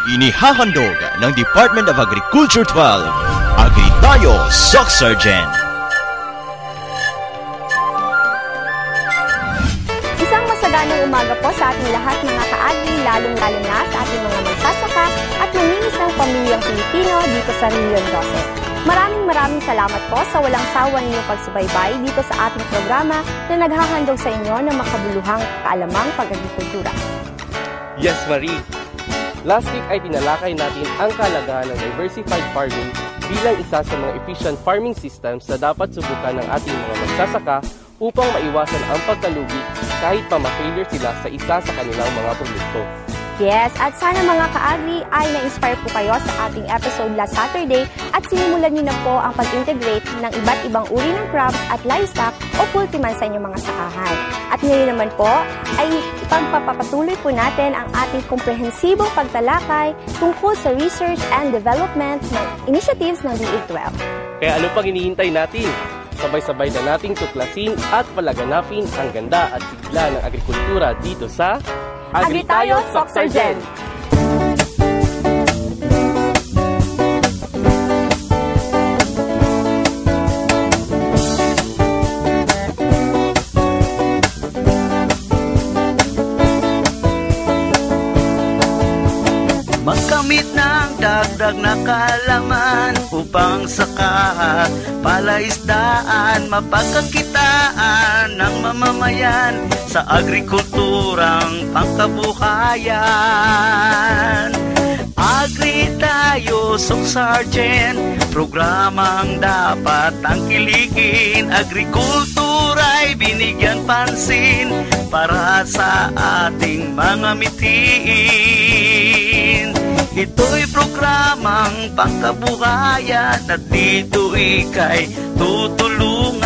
Inihahandog ng Department of Agriculture 12, Agri Tayo, Soc Sergeant. Isang masaganang umaga po sa ating lahat mga ka-agri, lalong-lalo na sa ating mga magsasaka at mamimiss ng pamilyang Pilipino dito sa Region 12. Maraming salamat po sa walang sawa ninyong pagsubaybay dito sa ating programa na naghahandog sa inyo ng makabuluhang kaalamang pag-agrikultura. Yes, Marie. Last week ay tinalakay natin ang kahalagahan ng diversified farming bilang isa sa mga efficient farming systems na dapat subukan ng ating mga magsasaka upang maiwasan ang pagkalugi kahit pa ma-failure sila sa isa sa kanilang mga produkto. Yes, at sana mga ka-agri ay na-inspire po kayo sa ating episode last Saturday at sinimulan niyo na po ang pag-integrate ng iba't ibang uri ng crops at livestock o kultiman sa inyong mga sakahan. At ngayon naman po ay ipagpapatuloy po natin ang ating komprehensibong pagtalakay tungkol sa research and development ng initiatives ng DA12. Kaya ano pang hinihintay natin? Sabay-sabay na nating tuklasin at palaganapin ang ganda at sigla ng agrikultura dito sa Agri Tayo, Soc Sergeant! Magkamit ng dagdag na kaalaman upang saka palaisdaan mapagkakitaan ng mamamayan sa agrikulturang pangkabuhayan. Agri Tayo, Soc Sergeant, programang dapat tangkilikin. Agrikultura'y binigyan pansin para sa ating mga mitiin. Ito'y programang pangkabuhayan at dito ika'y tutulungan.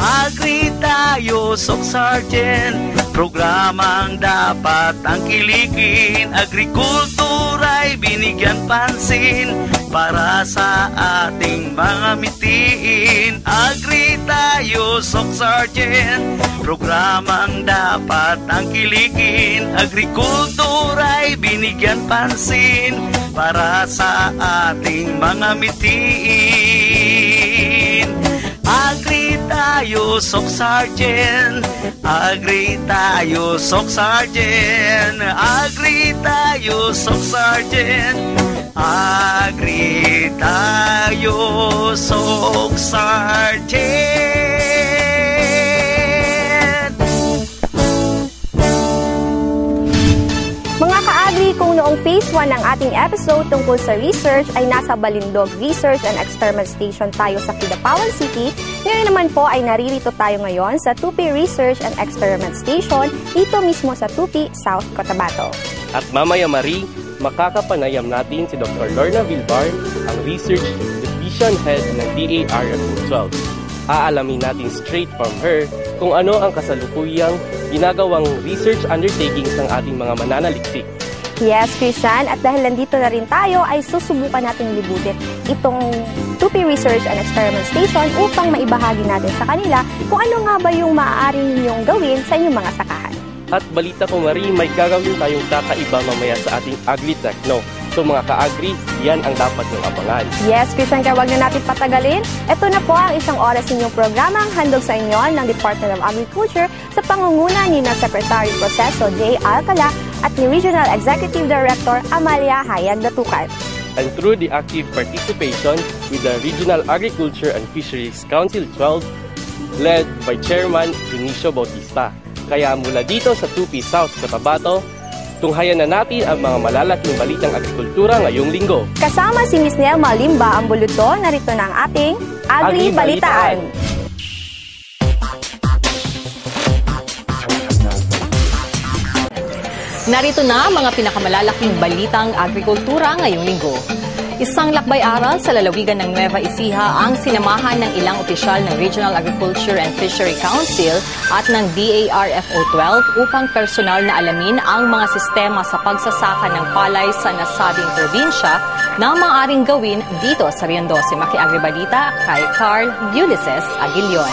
Agri Tayo, Soc Sergeant, programang dapat tangkilikin. Agrikultura'y binigyan pansin para sa ating mga mitiin. Agri Tayo, Soc Sergeant, programang dapat tangkilikin. Agrikultura'y binigyan pansin para sa ating mga mitiin. Agri Tayo, Soc Sergeant, Agri Tayo, Soc Sergeant, Agri Tayo, Soc Sergeant, Agri Tayo, Soc Sergeant. Mga ka-agri, kung noong phase 1 ng ating episode tungkol sa research ay nasa Balindog Research and Experiment Station tayo sa Kidapawan City, ngayon naman po ay naririto tayo ngayon sa Tupi Research and Experiment Station dito mismo sa Tupi, South Cotabato. At mamaya Marie, makakapanayam natin si Dr. Lorna Villar, ang Research Division Head ng DARFO 12. Aalamin natin straight from her kung ano ang kasalukuyang ginagawang research undertakings ng ating mga mananaliksik. Yes, Christian, at dahil nandito na rin tayo ay susubukan natin libutin itong Tupi Research and Experiment Station upang maibahagi natin sa kanila kung ano nga ba yung maaari ninyong gawin sa inyong mga sakahan. At balita ko Marie, may gagawin tayong kakaiba mamaya sa ating Agri-Techno. So mga ka-agri, yan ang dapat nyong abangan. Yes, Christian, kaya huwag na natin patagalin. Ito na po ang isang oras ninyong programang handog sa inyo ng Department of Agriculture sa pangunguna ni na Secretary Proceso J. Alcala at ni Regional Executive Director Amalia Hayag Datukan. And through the active participation with the Regional Agriculture and Fisheries Council 12, led by Chairman Vinicio Bautista. Kaya mula dito sa Tupi, South Cotabato, tunghayan na natin ang mga malalaking balitang agrikultura ngayong linggo. Kasama si Ms. Nelma Limba ang buluto, narito na ang ating Agri Balitaan. Narito na ang mga pinakamalalaking balitang agrikultura ngayong linggo. Isang lakbay-aral sa lalawigan ng Nueva Ecija ang sinamahan ng ilang opisyal ng Regional Agriculture and Fishery Council at ng DARFO 12 upang personal na alamin ang mga sistema sa pagsasaka ng palay sa nasabing probinsya na maaaring gawin dito sa Rion 12. Maki-agribalita kay Carl Ulysses Aguilion.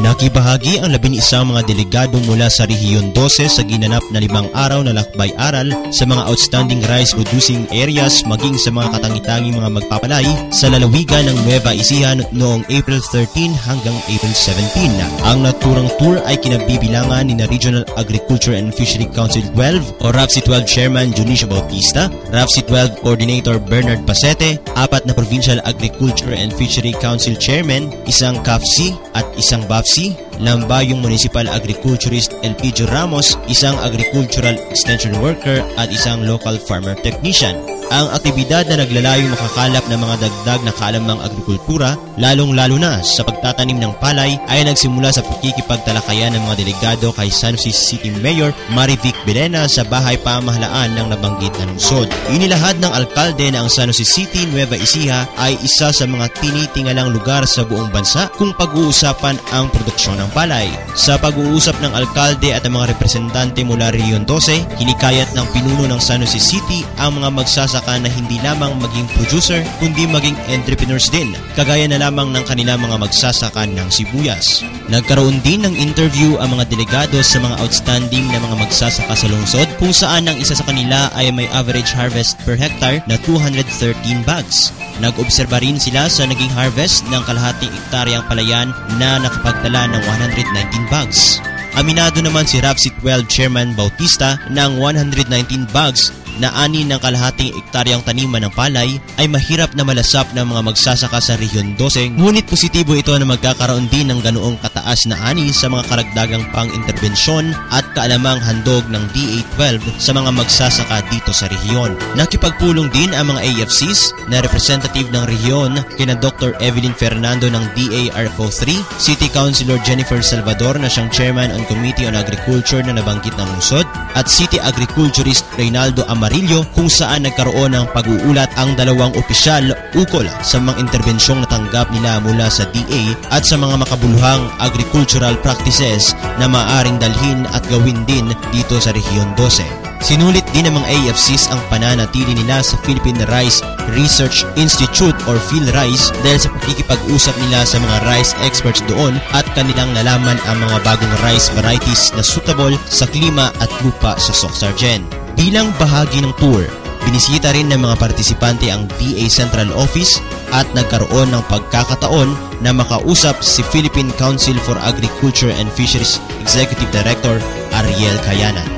Nakibahagi ang 11 mga delegado mula sa Rehiyon 12 sa ginanap na 5 araw na lakbay-aral sa mga outstanding rice-producing areas maging sa mga katangi-tanging mga magpapalay sa lalawigan ng Nueva Ecija noong April 13 hanggang April 17. Ang naturang tour ay kinabibilangan ni Regional Agriculture and Fishery Council 12 o RAFC 12 Chairman Junicio Bautista, RAFC 12 Coordinator Bernard Pasete, 4 na Provincial Agriculture and Fishery Council Chairman, isang CAFC at isang BAFC, Lambayong Municipal Agriculturist Elpidio Ramos, isang Agricultural Extension Worker at isang Local Farmer Technician. Ang aktibidad na naglalayong makakalap ng mga dagdag na kaalamang agrikultura, lalong-lalo na sa pagtatanim ng palay, ay nagsimula sa pakikipagtalakayan ng mga delegado kay San Jose City Mayor Marivic Birena sa bahay pamahalaan ng nabanggit na lungsod. Inilahad ng alkalde na ang San Jose City, Nueva Ecija ay isa sa mga tinitingalang lugar sa buong bansa kung pag-uusapan ang produksyon ng palay. Sa pag-uusap ng alkalde at ang mga representante mula Rehiyon 12, hinikayat ng pinuno ng San Jose City ang mga magsasaka na hindi lamang maging producer kundi maging entrepreneurs din, kagaya na lamang ng kanilang mga magsasaka ng sibuyas. Nagkaroon din ng interview ang mga delegado sa mga outstanding na mga magsasaka sa lungsod kung saan ang isa sa kanila ay may average harvest per hectare na 213 bags. Nag-obserba rin sila sa naging harvest ng kalahating ektaryang palayan na nakapagtala ng 119 bags. Aminado naman si RAFC 12 Chairman Bautista ng 119 bags na ani ng kalahating ektaryang taniman ng palay ay mahirap na malasap ng mga magsasaka sa Rehiyon 12, ngunit positibo ito na magkakaroon din ng ganoong kataas na ani sa mga karagdagang pang-interbensyon at kaalamang handog ng DA12 sa mga magsasaka dito sa rehiyon. Nakipagpulong din ang mga AFCs na representative ng rehiyon kina Dr. Evelyn Fernando ng DARFO3, City Councilor Jennifer Salvador na siyang Chairman on Committee on Agriculture na nabanggit ng lungsod, at City Agriculturist Reynaldo Amarillo kung saan nagkaroon ng pag-uulat ang dalawang opisyal ukol sa mga interbensyong natanggap nila mula sa DA at sa mga makabuluhang agricultural practices na maaaring dalhin at gawin din dito sa Rehiyon 12. Sinulit din ng mga AFCs ang pananatili nila sa Philippine Rice Research Institute or PhilRice dahil sa pakikipag-usap nila sa mga rice experts doon at kanilang nalaman ang mga bagong rice varieties na suitable sa klima at lupa sa Soc-Sargen. Bilang bahagi ng tour, binisita rin ng mga partisipante ang DA Central Office at nagkaroon ng pagkakataon na makausap si Philippine Council for Agriculture and Fisheries Executive Director Ariel Cayanan.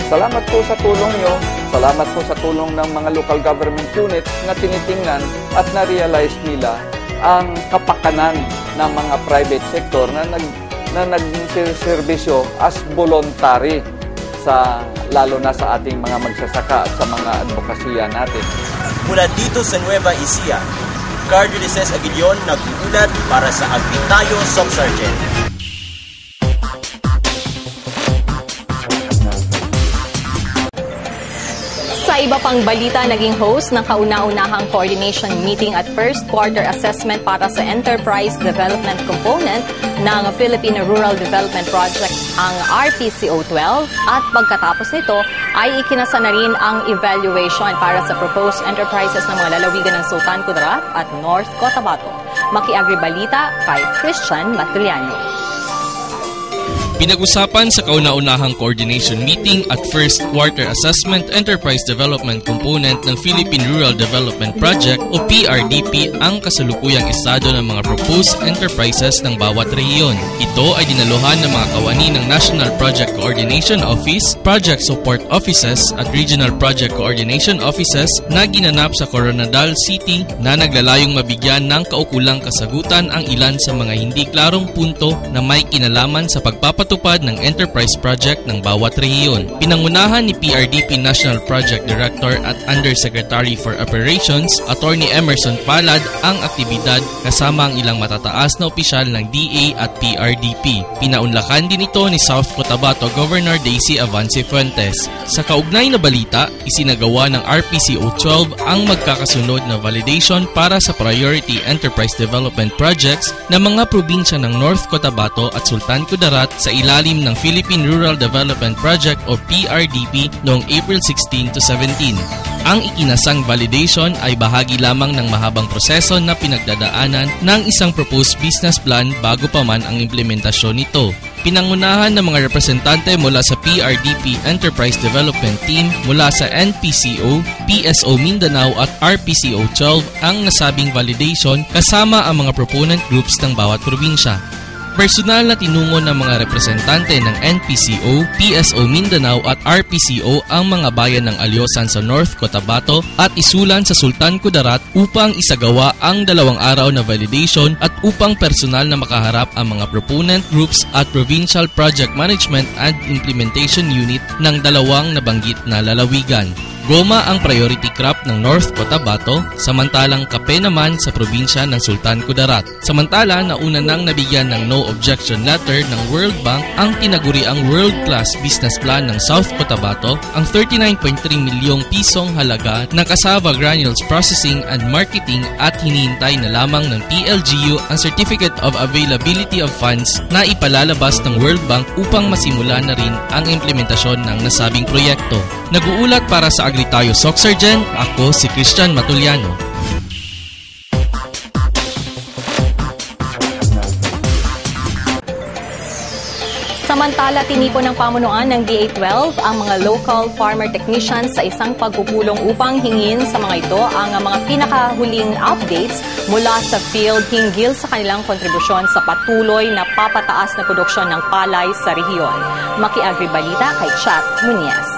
Salamat po sa tulong nyo. Salamat po sa tulong ng mga local government units na tinitingnan at na-realize nila ang kapakanan ng mga private sector na nagsiservisyo as voluntary lalo na sa ating mga magsasaka at sa mga advokasya natin. Mula dito sa Nueva Ecija, Cardio Lices Aguilion nag-uulat para sa Agritayo Soc-Sargen. Sa iba pang balita, naging host ng kauna-unahang coordination meeting at first quarter assessment para sa Enterprise Development Component ng Philippine Rural Development Project ang RPCO-12 at pagkatapos nito ay ikinasa na rin ang evaluation para sa proposed enterprises ng mga lalawigan ng Sultan Kudarat at North Cotabato. Maki-agribalita kay Christian Matiliano. Pinag-usapan sa kauna-unahang coordination meeting at first quarter assessment enterprise development component ng Philippine Rural Development Project o PRDP ang kasalukuyang estado ng mga proposed enterprises ng bawat rehiyon. Ito ay dinaluhan ng mga kawani ng National Project Coordination Office, Project Support Offices at Regional Project Coordination Offices na ginanap sa Coronadal City na naglalayong mabigyan ng kaukulang kasagutan ang ilan sa mga hindi klarong punto na may kinalaman sa pagpapatupad ng enterprise project ng bawat rehiyon. Pinangunahan ni PRDP National Project Director at Undersecretary for Operations, Attorney Emerson Palad, ang aktibidad kasama ang ilang matataas na opisyal ng DA at PRDP. Pinaunlakan din ito ni South Cotabato Governor Daisy Avance Fuentes. Sa kaugnay na balita, isinagawa ng RPCO-12 ang magkakasunod na validation para sa Priority Enterprise Development Projects ng mga probinsya ng North Cotabato at Sultan Kudarat sa ilalim ng Philippine Rural Development Project o PRDP noong April 16 to 17. Ang ikinasang validation ay bahagi lamang ng mahabang proseso na pinagdadaanan ng isang proposed business plan bago pa man ang implementasyon nito. Pinangunahan ng mga representante mula sa PRDP Enterprise Development Team mula sa NPCO, PSO Mindanao at RPCO 12 ang nasabing validation kasama ang mga proponent groups ng bawat probinsya. Personal na tinungo ng mga representante ng NPCO, PSO Mindanao at RPCO ang mga bayan ng Alyosan sa North Cotabato at Isulan sa Sultan Kudarat upang isagawa ang 2 araw na validation at upang personal na makaharap ang mga proponent groups at Provincial Project Management and Implementation Unit ng 2 nabanggit na lalawigan. Goma ang priority crop ng North Cotabato, samantalang kape naman sa probinsya ng Sultan Kudarat. Samantala, nauna nang nabigyan ng no objection letter ng World Bank ang tinaguriang world-class business plan ng South Cotabato, ang 39.3 milyong pisong halaga ng cassava granules processing and marketing at hinihintay na lamang ng PLGU ang Certificate of Availability of Funds na ipalalabas ng World Bank upang masimula na rin ang implementasyon ng nasabing proyekto. Nag-uulat para sa Agritayo Soxargen, ako si Christian Matuliano. Samantala, tinipon ng pamunuan ng DA12 ang mga local farmer technicians sa isang pagpupulong upang hingin sa mga ito ang mga pinakahuling updates mula sa field hinggil sa kanilang kontribusyon sa patuloy na papataas na produksyon ng palay sa rehiyon. Maki-agribalita kay Chat Muñez.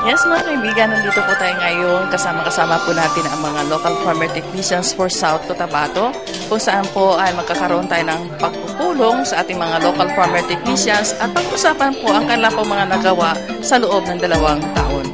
Yes, mga kaibigan, nandito po tayo ngayon. Kasama po natin ang mga local farmer technicians for South Cotabato, kung saan po ay magkakaroon tayo ng pagpupulong sa ating mga local farmer technicians at pag-usapan po ang kanilang mga nagawa sa loob ng 2 taon.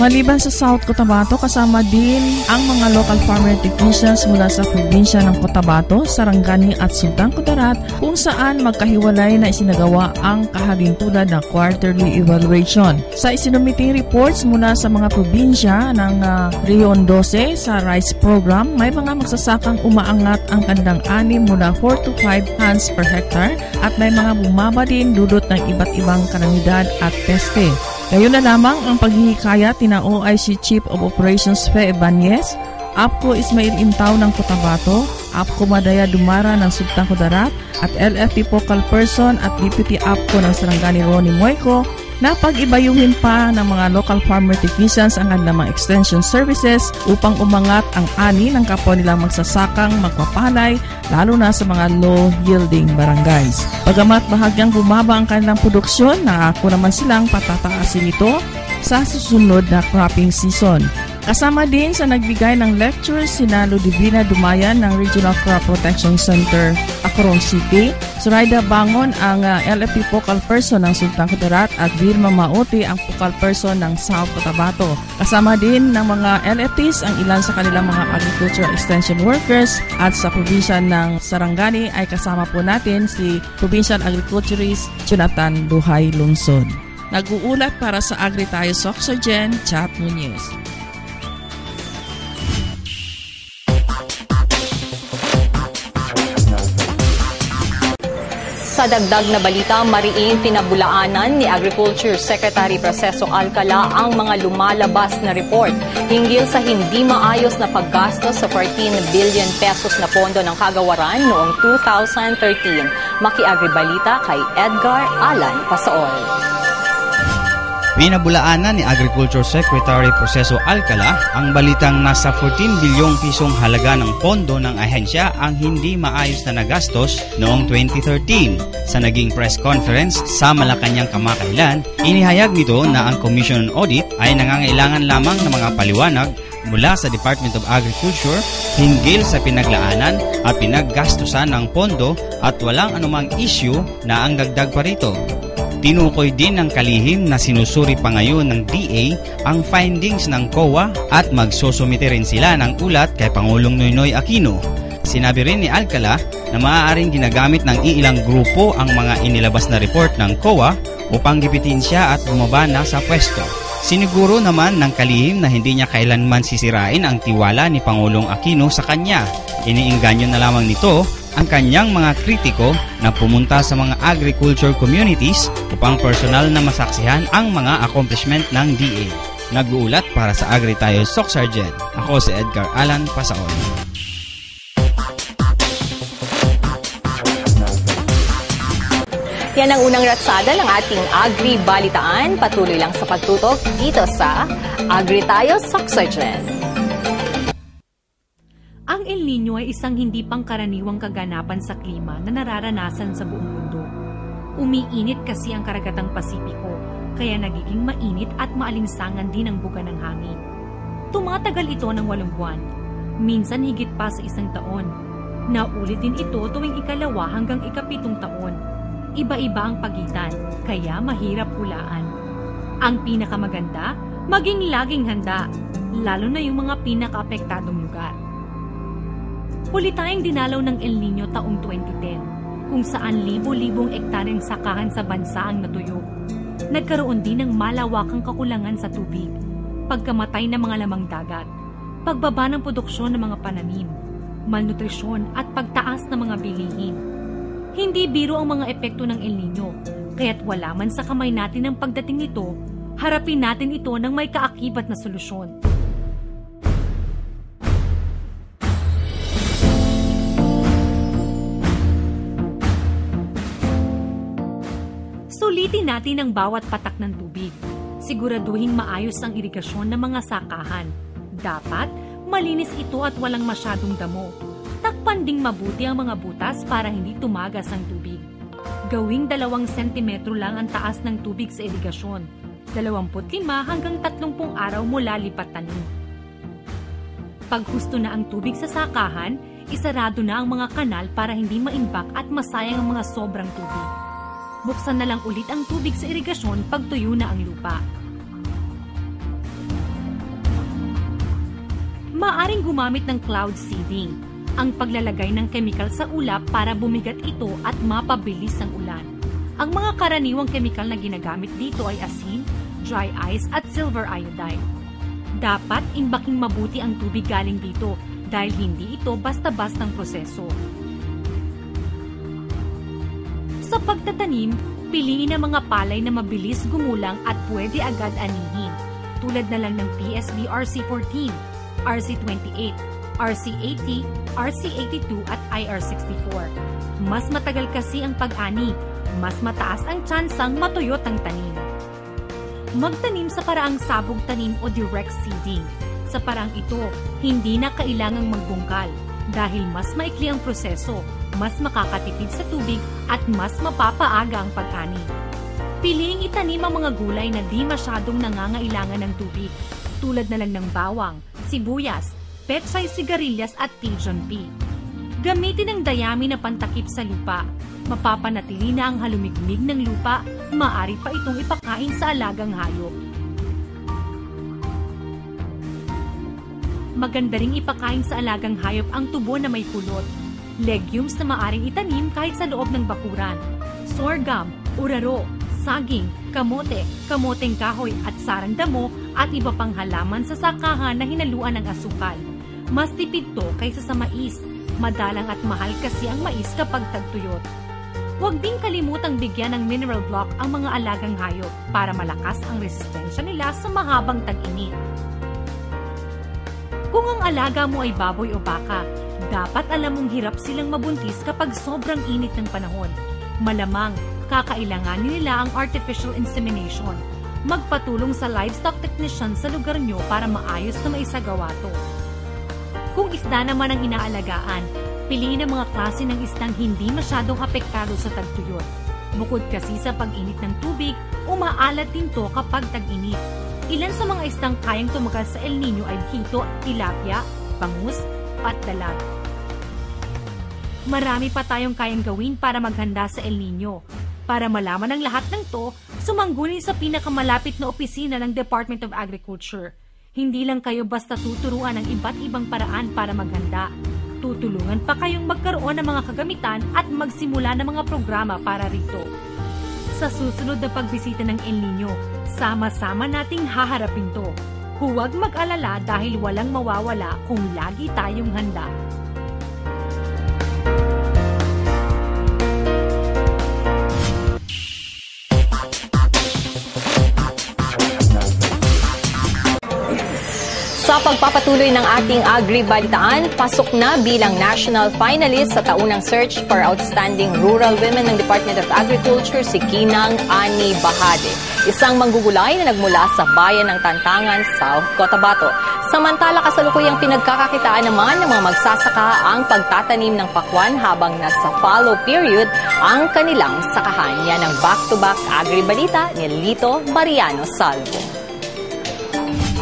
Maliban sa South Cotabato, kasama din ang mga local farmer technicians mula sa probinsya ng Cotabato, Sarangani at Sultan Kudarat, kung saan magkahiwalay na isinagawa ang kahalintulad na quarterly evaluation. Sa isinumiting reports mula sa mga probinsya ng Region 12 sa rice program, may mga magsasakang umaangat ang kanilang ani mula 4 to 5 tons per hectare at may mga bumaba din dulot ng iba't ibang kalamidad at peste. Ngayon na lamang ang paghihikayat tina OIC Chief of Operations Fe Ibanez, APCO Ismail Intaw ng Cotabato, APCO Madaya Dumara ng Sultan Kudarat at LFP Focal Person at Deputy APCO ng Sarangani Ronnie Moico na pag-ibayuhin pa ng mga local farmer technicians ang kanilang mga extension services upang umangat ang ani ng kapwa nilang magsasakang magpapalay, lalo na sa mga low-yielding barangays. Bagamat bahagyang bumaba ang kanilang produksyon, nangako naman silang patataasin ito sa susunod na cropping season. Kasama din sa nagbigay ng lecture sina Ludivina Dumayan ng Regional Crop Protection Center, Acoron City, Zoraida Bangon ang LFP Focal Person ng Sultan Kudarat at Vilma Mauti ang Focal Person ng South Cotabato. Kasama din ng mga LFTs ang ilan sa kanilang mga agricultural extension workers at sa probinsya ng Sarangani ay kasama po natin si Provincial Agriculturist Jonathan Duhay Lungsod. Nag-uulat para sa Agritayo Soxargen, Chat Muñez. Sa dagdag na balita, mariing pinabulaanan ni Agriculture Secretary Proceso Alcala ang mga lumalabas na report hinggil sa hindi maayos na paggastos sa 14 billion pesos na pondo ng kagawaran noong 2013. Maki-agribalita kay Edgar Alan Pasaol. Pinabulaanan ni Agriculture Secretary Proceso Alcala ang balitang nasa 14 bilyong pisong halaga ng pondo ng ahensya ang hindi maayos na nagastos noong 2013. Sa naging press conference sa Malacanang kamakailan, inihayag nito na ang Commission on Audit ay nangangailangan lamang ng mga paliwanag mula sa Department of Agriculture hinggil sa pinaglaanan at pinaggastusan ng pondo at walang anumang issue na ang dagdag pa rito. Tinukoy din ng kalihim na sinusuri pa ngayon ng DA ang findings ng COA at magsusumite rin sila ng ulat kay Pangulong Noynoy Aquino. Sinabi rin ni Alcala na maaaring ginagamit ng iilang grupo ang mga inilabas na report ng COA upang gipitin siya at bumaba na sa pwesto. Siniguro naman ng kalihim na hindi niya kailanman sisirain ang tiwala ni Pangulong Aquino sa kanya. Iniingganyo na lamang nito ang kanyang mga kritiko na pumunta sa mga agriculture communities upang personal na masaksihan ang mga accomplishment ng DA. Nag-uulat para sa Agri Tayo Sok Sergeant. Ako si Edgar Alan Pasaon. Yan ang unang ratsada ng ating Agri Balitaan. Patuloy lang sa pagtutok dito sa Agri Tayo Sok Sergeant. Ang El Niño ay isang hindi pangkaraniwang kaganapan sa klima na nararanasan sa buong mundo. Umiinit kasi ang karagatang Pasipiko, kaya nagiging mainit at maalinsangan din ang buga ng hangin. Tumatagal ito ng 8 buwan, minsan higit pa sa 1 taon. Naulit din ito tuwing 2 hanggang 7 taon. Iba-iba ang pagitan, kaya mahirap hulaan. Ang pinakamaganda, maging laging handa, lalo na yung mga pinaka-apektadong lugar. Huli tayong dinalaw ng El Niño taong 2010, kung saan libo-libong ektaryeng sakahan sa bansa ang natuyo. Nagkaroon din ng malawakang kakulangan sa tubig, pagkamatay ng mga lamang dagat, pagbaba ng produksyon ng mga pananim, malnutrisyon at pagtaas ng mga bilihin. Hindi biro ang mga epekto ng El Niño, kaya't wala man sa kamay natin ang pagdating nito, harapin natin ito ng may kaakibat na solusyon. Sulitin natin ang bawat patak ng tubig. Siguraduhin maayos ang irigasyon ng mga sakahan. Dapat malinis ito at walang masyadong damo. Takpan ding mabuti ang mga butas para hindi tumagas ang tubig. Gawing 2 sentimetro lang ang taas ng tubig sa irigasyon. 25 hanggang 30 araw mula lipat tanim. Pag husto na ang tubig sa sakahan, isarado na ang mga kanal para hindi maimbak at masayang ang mga sobrang tubig. Buksan na lang ulit ang tubig sa irigasyon pag tuyo na ang lupa. Maaring gumamit ng cloud seeding, ang paglalagay ng chemical sa ulap para bumigat ito at mapabilis ang ulan. Ang mga karaniwang chemical na ginagamit dito ay asin, dry ice at silver iodide. Dapat imbaking mabuti ang tubig galing dito dahil hindi ito basta-bastang proseso. Sa pagtatanim, piliin ang mga palay na mabilis gumulang at pwede agad anihin, tulad na lang ng PSB RC14, RC28, RC80, RC82 at IR64. Mas matagal kasi ang pag-ani, mas mataas ang tsansang matuyot ang tanim. Magtanim sa paraang sabog tanim o direct seeding. Sa paraang ito, hindi na kailangang magbungkal dahil mas maikli ang proseso, mas makakatipid sa tubig at mas mapapaaga ang pag-ani. Piliing itanim ang mga gulay na di masyadong nangangailangan ng tubig, tulad na lang ng bawang, sibuyas, pechay sigarilyas at pigeon pea. Gamitin ang dayami na pantakip sa lupa. Mapapanatili na ang halumigmig ng lupa, maaari pa itong ipakain sa alagang hayop. Maganda ring ipakain sa alagang hayop ang tubo na may kulot. Legumes na maaring itanim kahit sa loob ng bakuran. Sorghum, uraro, saging, kamote, kamoteng kahoy at sarang damo at iba pang halaman sa sakahan na hinaluan ng asukal. Mas tipid to kaysa sa mais. Madalang at mahal kasi ang mais kapag tagtuyot. Huwag ding kalimutang bigyan ng mineral block ang mga alagang hayop para malakas ang resistensya nila sa mahabang tag-init. Kung ang alaga mo ay baboy o baka, dapat alam mong hirap silang mabuntis kapag sobrang init ng panahon. Malamang, kakailanganin nila ang artificial insemination. Magpatulong sa livestock technician sa lugar nyo para maayos na maisagawa to. Kung isda naman ang inaalagaan, piliin ang mga klase ng isdang hindi masyadong apektado sa tagtuyot. Bukod kasi sa pag-init ng tubig, umaalat din to kapag tag-init. Ilan sa mga isdang kayang tumagal sa El Niño ay hito, tilapia, bangus, at dalag. Marami pa tayong kayang gawin para maghanda sa El Niño. Para malaman ang lahat ng to, sumangguni sa pinakamalapit na opisina ng Department of Agriculture. Hindi lang kayo basta tuturuan ng iba't ibang paraan para maghanda. Tutulungan pa kayong magkaroon ng mga kagamitan at magsimula ng mga programa para rito. Sa susunod na pagbisita ng El Niño, sama-sama nating haharapin to. Huwag mag-alala dahil walang mawawala kung lagi tayong handa. Sa pagpapatuloy ng ating agri-balitaan, pasok na bilang national finalist sa taunang Search for Outstanding Rural Women ng Department of Agriculture si Kinang Ani Bahade, isang manggugulay na nagmula sa bayan ng Tantangan, South Cotabato. Samantala, kasalukuyang pinagkakakitaan naman ng mga magsasaka ang pagtatanim ng pakwan habang nasa fallow period ang kanilang sakahan. Yan ang back-to-back agri-balita ni Lito Mariano Salvo.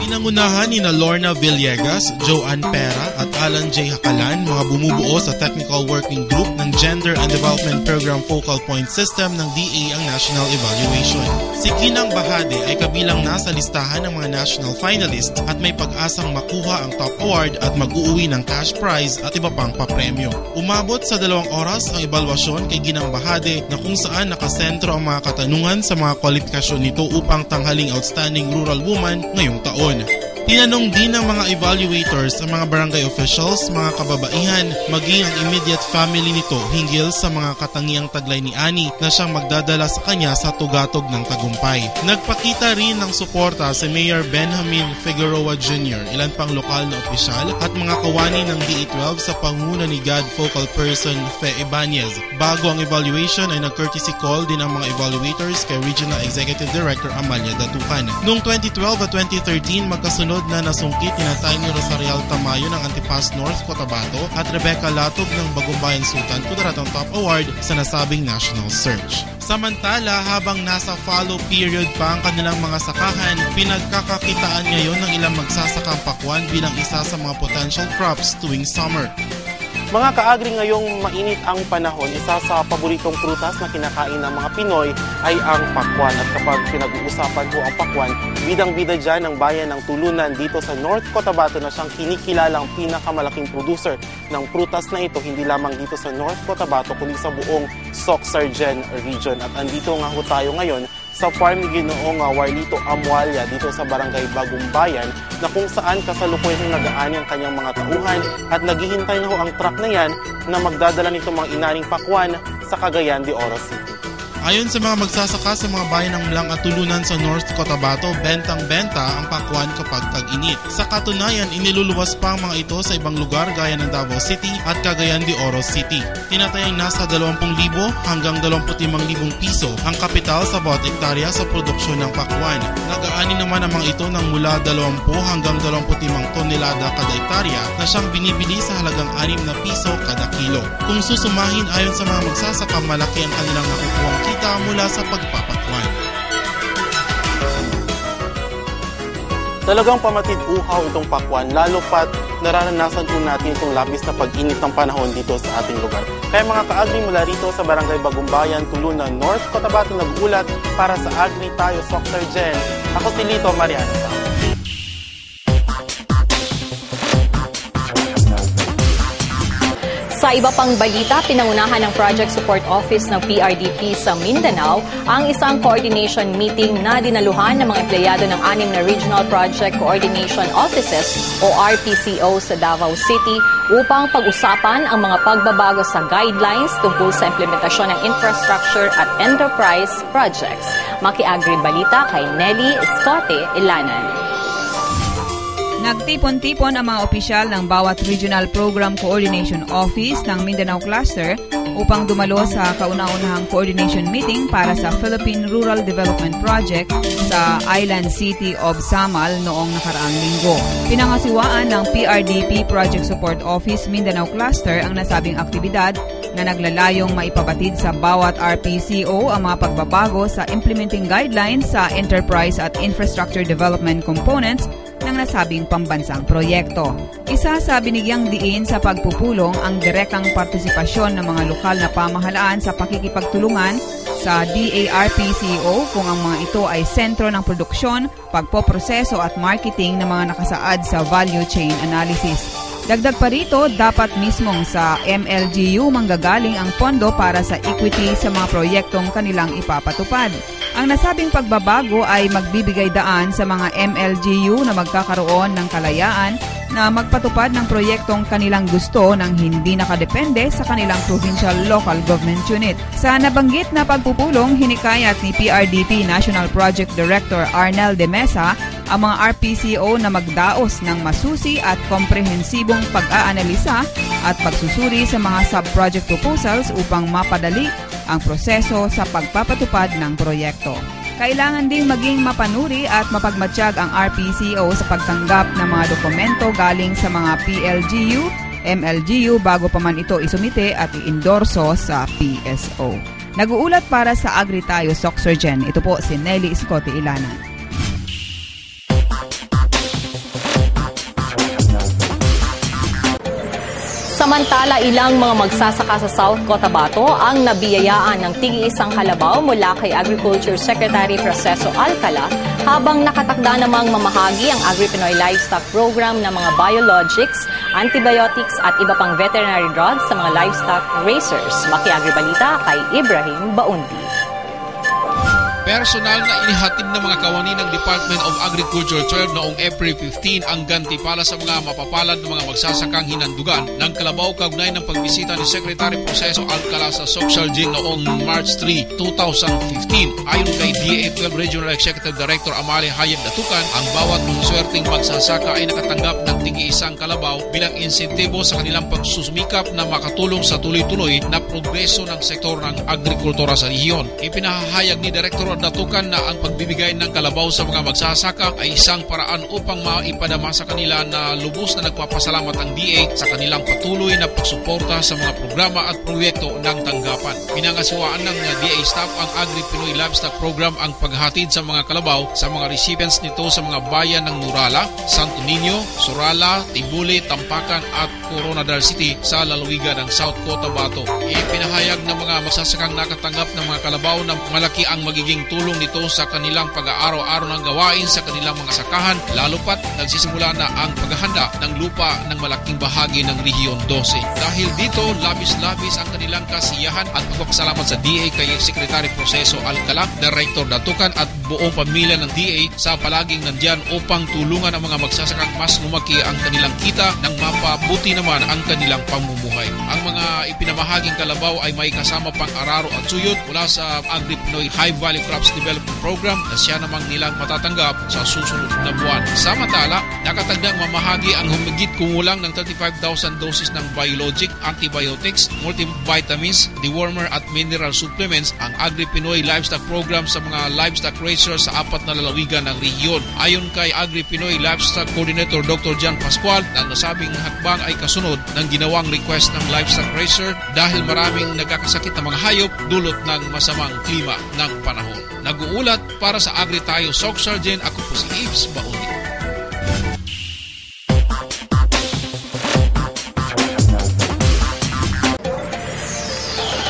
Pinangunahan ni Lorna Villegas, Joanne Pera at Alan J. Hakalan, mga bumubuo sa Technical Working Group ng Gender and Development Program Focal Point System ng DA ang National Evaluation. Si Kinang Bahade ay kabilang na sa listahan ng mga national finalists at may pag-asang makuha ang top award at mag-uuwi ng cash prize at iba pang papremyo. Umabot sa 2 oras ang ebalwasyon kay Kinang Bahade na kung saan nakasentro ang mga katanungan sa mga kwalifikasyon nito upang tanghaling Outstanding Rural Woman ngayong taon. Tinanong din ng mga evaluators ang mga barangay officials, mga kababaihan, maging ang immediate family nito hinggil sa mga katangiang taglay ni Ani na siyang magdadala sa kanya sa tugatog ng tagumpay. Nagpakita rin ng suporta si Mayor Benjamin Figueroa Jr., ilan pang lokal na opisyal at mga kawani ng DA12 sa panguna ni God Focal Person Fe Ibanez. Bago ang evaluation ay nag-courtesy call din ang mga evaluators kay Regional Executive Director Amalia Datukan. Noong 2012 at 2013, magkasunod na nasungkit ni Tiny Rosarial Tamayo ng Antipas North Cotabato at Rebecca Latog ng Bagumbayan Sultan Kudarat ang top award sa nasabing national search. Samantala, habang nasa follow period pa ang kanilang mga sakahan, pinagkakakitaan ngayon ng ilang magsasakang pakwan bilang isa sa mga potential crops tuwing summer. Mga kaagri, ngayong mainit ang panahon, isa sa paboritong prutas na kinakain ng mga Pinoy ay ang pakwan. At kapag pinag-uusapan po ang pakwan, bidang-bida dyan ang bayan ng Tulunan dito sa North Cotabato na siyang kinikilalang pinakamalaking producer ng prutas na ito, hindi lamang dito sa North Cotabato kundi sa buong Soc-Sargen region. At andito nga ho tayo ngayon sa farm ni Ginoong Warlito Amualya dito sa Barangay Bagumbayan na kung saan kasalukuyang nag-aani ang kanyang mga tauhan at naghihintay na ho ang truck na yan na magdadala nito mga inaring pakwan sa Cagayan de Oro City. Ayon sa mga magsasaka sa mga bayan ng Mlang at Tulunan sa North Cotabato, bentang-benta ang pakwan kapag tag-init. Sa katunayan, iniluluwas pa ang mga ito sa ibang lugar gaya ng Davao City at Cagayan de Oro City. Tinatayang nasa 20,000 hanggang 25,000 piso ang kapital sa bawat hektarya sa produksyon ng pakwan. Nag-aani naman ang mga ito ng mula 20 hanggang 25 tonelada kada hektarya na siyang binibili sa halagang 6 na piso kada kilo. Kung susumahin ayon sa mga magsasaka, malaki ang kanilang nakukuhang kita mula sa pagpapakwan. Talagang pamatid-uhaw itong pakwan, lalo pat nararanasan po natin itong labis na pag-init ng panahon dito sa ating lugar. Kaya mga ka-agri, mula rito sa Barangay Bagumbayan, Tulunan, North Cotabato, nag-ulat para sa Agri Tayo Soc-Sargen. Ako si Lito Mariano. Sa iba pang balita, pinangunahan ng Project Support Office ng PRDP sa Mindanao ang isang coordination meeting na dinaluhan ng mga empleyado ng 6 na Regional Project Coordination Offices o RPCO sa Davao City upang pag-usapan ang mga pagbabago sa guidelines tungkol sa implementasyon ng infrastructure at enterprise projects. Maki-Agri Balita kay Nelly Escote Ilanan. Nagtipon-tipon ang mga opisyal ng bawat Regional Program Coordination Office ng Mindanao Cluster upang dumalo sa kauna-unahang coordination meeting para sa Philippine Rural Development Project sa Island City of Samal noong nakaraang linggo. Pinangasiwaan ng PRDP Project Support Office Mindanao Cluster ang nasabing aktibidad na naglalayong maipabatid sa bawat RPCO ang mga pagbabago sa implementing guidelines sa enterprise at infrastructure development components ng nasabing pambansang proyekto. Isa sa binigyang diin sa pagpupulong ang direktang partisipasyon ng mga lokal na pamahalaan sa pakikipagtulungan sa DARPCO kung ang mga ito ay sentro ng produksyon, pagpoproseso at marketing ng mga nakasaad sa value chain analysis. Dagdag pa rito, dapat mismong sa MLGU manggagaling ang pondo para sa equity sa mga proyektong kanilang ipapatupad. Ang nasabing pagbabago ay magbibigay daan sa mga MLGU na magkakaroon ng kalayaan na magpatupad ng proyektong kanilang gusto nang hindi nakadepende sa kanilang provincial local government unit. Sa nabanggit na pagpupulong, hinikayat ni PRDP National Project Director Arnel de Mesa ang mga RPCO na magdaos ng masusi at komprehensibong pag-aanalisa at pagsusuri sa mga sub-project proposals upang mapadali ang proseso sa pagpapatupad ng proyekto. Kailangan ding maging mapanuri at mapagmatsyag ang RPCO sa pagtanggap ng mga dokumento galing sa mga PLGU, MLGU bago pa man ito isumite at i-endorso sa PSO. Nag-uulat para sa Agri Tayo Soxurgen. Ito po si Nelly Escote Ilanan. Samantala, ilang mga magsasaka sa South Cotabato ang nabiyayaan ng tig-iisang halabaw mula kay Agriculture Secretary Proceso Alcala habang nakatakda namang mamahagi ang Agri-Pinoy Livestock Program ng mga biologics, antibiotics at iba pang veterinary drugs sa mga livestock raisers. Maki-Agribalita kay Ibrahim Baundi. Personal na inihatid ng mga kawani ng Department of Agriculture 12 noong April 15 ang gantimpala sa mga mapapalad ng mga magsasakang hinandugan ng kalabaw kaugnay ng pagbisita ni Secretary Proceso Alcala sa Soxurgen noong March 3, 2015. Ayon kay DA12 Regional Executive Director Amalia Hayag Datukan, ang bawat masaswerteng magsasaka ay nakatanggap ng tig-isang kalabaw bilang insentibo sa kanilang pagsusumikap na makatulong sa tuloy-tuloy na progreso ng sektor ng agrikultura sa rehiyon. Ipinahayag ni Director Datukan na ang pagbibigay ng kalabaw sa mga magsasaka ay isang paraan upang maipadama sa kanila na lubos na nagpapasalamat ang DA sa kanilang patuloy na pagsuporta sa mga programa at proyekto ng tanggapan. Pinangasiwaan ng DA staff ang Agri-Pinoy Livestock Program ang paghatid sa mga kalabaw sa mga recipients nito sa mga bayan ng Nurala, Santo Niño, Surala, Tibuli, Tampakan at Coronadal City sa lalawigan ng South Cotabato. Ipinahayag ng mga magsasakang nakatanggap ng mga kalabaw na malaki ang magiging tulong nito sa kanilang pag-aaraw-araw ng gawain sa kanilang mga sakahan, lalo pat nagsisimula na ang paghahanda ng lupa ng malaking bahagi ng Rehiyon 12. Dahil dito, labis-labis ang kanilang kasiyahan at pagpapasalamat sa DA kay Secretary Proceso Alcala, Director Datukan at buong pamilya ng DA sa palaging nandyan upang tulungan ang mga magsasakang mas lumaki ang kanilang kita nang mapabuti naman ang kanilang pamumuhay. Ang mga ipinamahaging kalabaw ay may kasama pang araro at suyod mula sa Agri-Pinoy High Valley Crops Development Program na siya namang nilang matatanggap sa susunod na buwan. Samantala, nakatagdang mamahagi ang humigit kumulang ng 35,000 doses ng biologic, antibiotics, multivitamins, dewormer at mineral supplements ang Agri-Pinoy Livestock Program sa mga livestock raisers sa 4 na lalawigan ng rehiyon. Ayon kay Agri-Pinoy Livestock Coordinator Dr. John Pascual, ang nasabing hakbang ay kasunod ng ginawang request ng livestock raiser dahil maraming nagkakasakit na mga hayop dulot ng masamang klima ng panahon. Nag-uulat para sa Agri Tayo Soxurgen, ako po si Yves Baundi.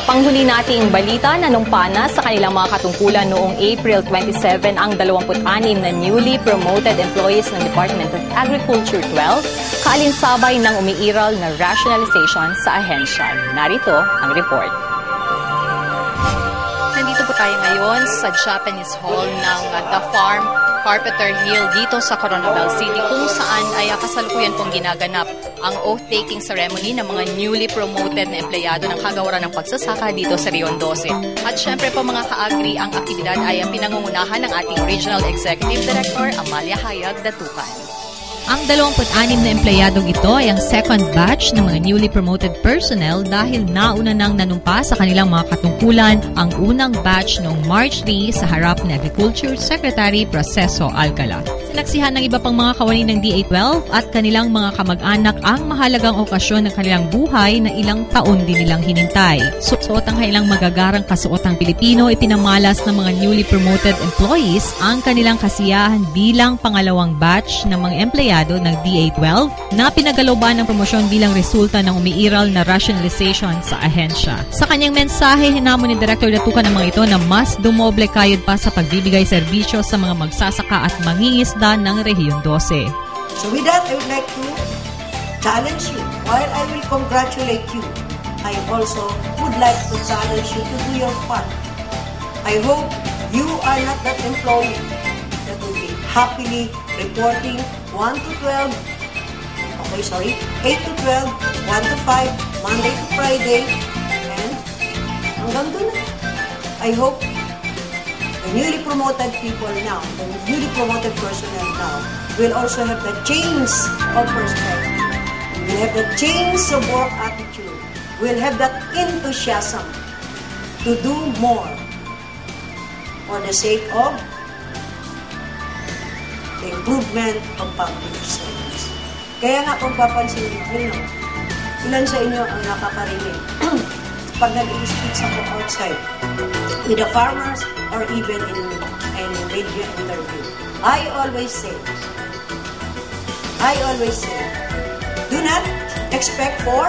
Panghuli nating balita, nanumpa na sa kanilang mga katungkulan noong April 27 ang 26 na newly promoted employees ng Department of Agriculture 12, kaalinsabay ng umiiral na rationalization sa ahensya. Narito ang report. Nandito po tayo ngayon sa Japanese Hall ng The Farm, Carpenter Hill dito sa Coronadal City kung saan ay kasalukuyan pong ginaganap ang oath-taking ceremony ng mga newly promoted na empleyado ng kagawaran ng pagsasaka dito sa Rehiyon 12. At syempre po mga ka-agri, ang aktibidad ay pinangungunahan ng ating Regional Executive Director Amalia Hayag Datukan. Ang 26 na empleyadong ito ay ang second batch ng mga newly promoted personnel dahil nauna nang nanumpa sa kanilang mga katungkulan ang unang batch noong March 3 sa harap ni Agriculture Secretary Proceso Alcala. Sinaksihan ng iba pang mga kawani ng DA12 at kanilang mga kamag-anak ang mahalagang okasyon ng kanilang buhay na ilang taon din nilang hinintay. Suot ang kanilang magagarang kasuotang Pilipino, ipinamalas ng mga newly promoted employees ang kanilang kasiyahan bilang pangalawang batch ng mga empleyado ng DA12 na pinagaloban ng promosyon bilang resulta ng umiiral na rationalization sa ahensya. Sa kanyang mensahe, hinamon ni Director Datukan ng mga ito na mas dumoble kayod pa sa pagbibigay serbisyo sa mga magsasaka at mangingisda ng Rehiyon 12. So with that, I would like to challenge you. While I will congratulate you, I also would like to challenge you to do your part. I hope you are not that employee that will be happily reporting 1 to 12, 8 to 12, 1 to 5, Monday to Friday, and hanggang doon. I hope the newly promoted people now, the newly promoted personnel now, will also have the change of perspective, will have the change of work attitude, will have that enthusiasm to do more for the sake of the improvement of public service. Kaya nga kung papansin niyo, ilan sa inyo ang nakakarinig pag nag-i-speak ako outside with the farmers or even in media interview. I always say, do not expect for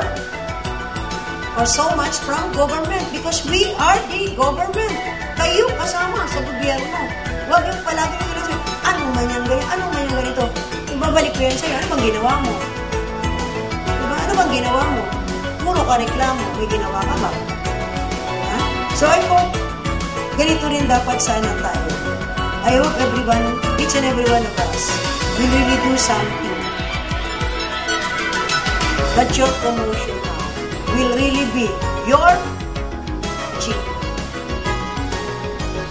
so much from government because we are the government. Kayo kasama sa gobyerno. Huwag yung palagi nyo lang sa'yo, ano man yan ganito? Ibabalik ko yan sa'yo, ano bang ginawa mo? Diba? Ano bang ginawa mo? Puro ka reklamo, may ginawa ka ba? Ha? So I hope, ganito rin dapat sana tayo. I hope everyone, each and every one of us, will really do something. But your promotion will really be your achievement.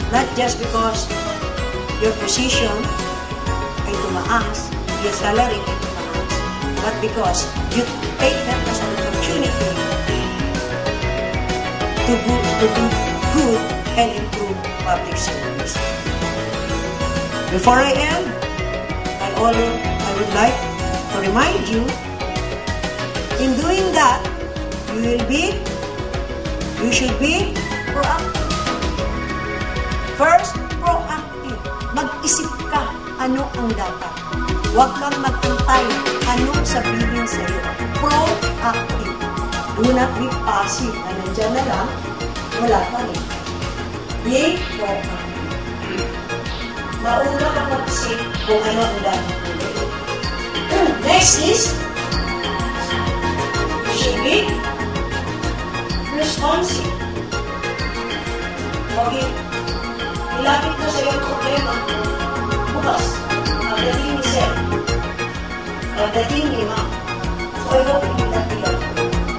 Not just because your position ay tumaas, your salary ay tumaas, but because you take that as an opportunity to do good and improve public service. Before I end, I would like to remind you, in doing that, you should be proactive. First, proactive. Mag-isip ka ano ang dapat. Huwag kang mag-antay anong sabihin sa'yo. Proactive. Do not be passive. Nandiyan na lang, wala ka rin. Be proactive. Mauna ka mag-isip kung ano ang dapat. Next is, you should be responsive. Okay. Ilapit ko sa iyong problema. Bukas. Pagdating ni Sir. Pagdating ni Ma'am. So I hope you that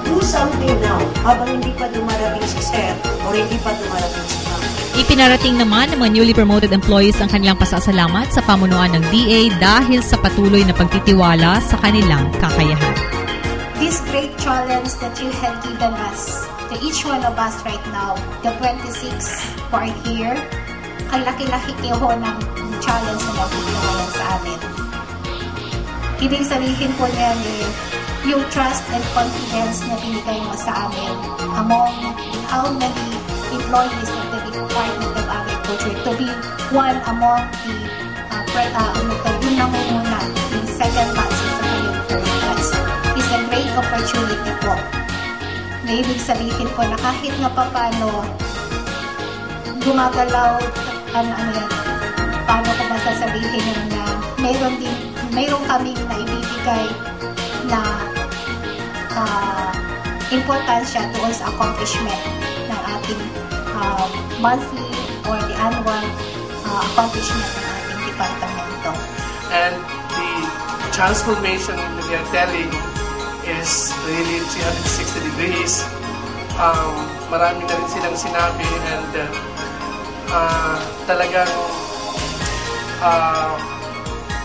do something now habang hindi pa dumarating si Sir o hindi pa dumarating si Ma'am. Ipinarating naman ng mga newly promoted employees ang kanilang pasasalamat sa pamunuan ng DA dahil sa patuloy na pagtitiwala sa kanilang kakayahan. This great challenge that you have given us, to each one of us right now, the 26 who are here, ang laki-laki ho ng challenge na nabigyan sa amin. Ibig sabihin po niyan yung trust and confidence na binigay mo sa amin among how many employees of the Department of Agriculture to be one among the yung namumuna, yung second batch sa kayong third batch is a great opportunity po. Na ibig sabihin po na kahit nga paano gumagalaw paano ko masasabihin yun na mayroon kaming naibibigay na importansya doon sa accomplishment ng ating monthly or the annual accomplishment ng ating departamento. And the transformation that they are telling is really 360 degrees. Marami na rin silang sinabi and talagang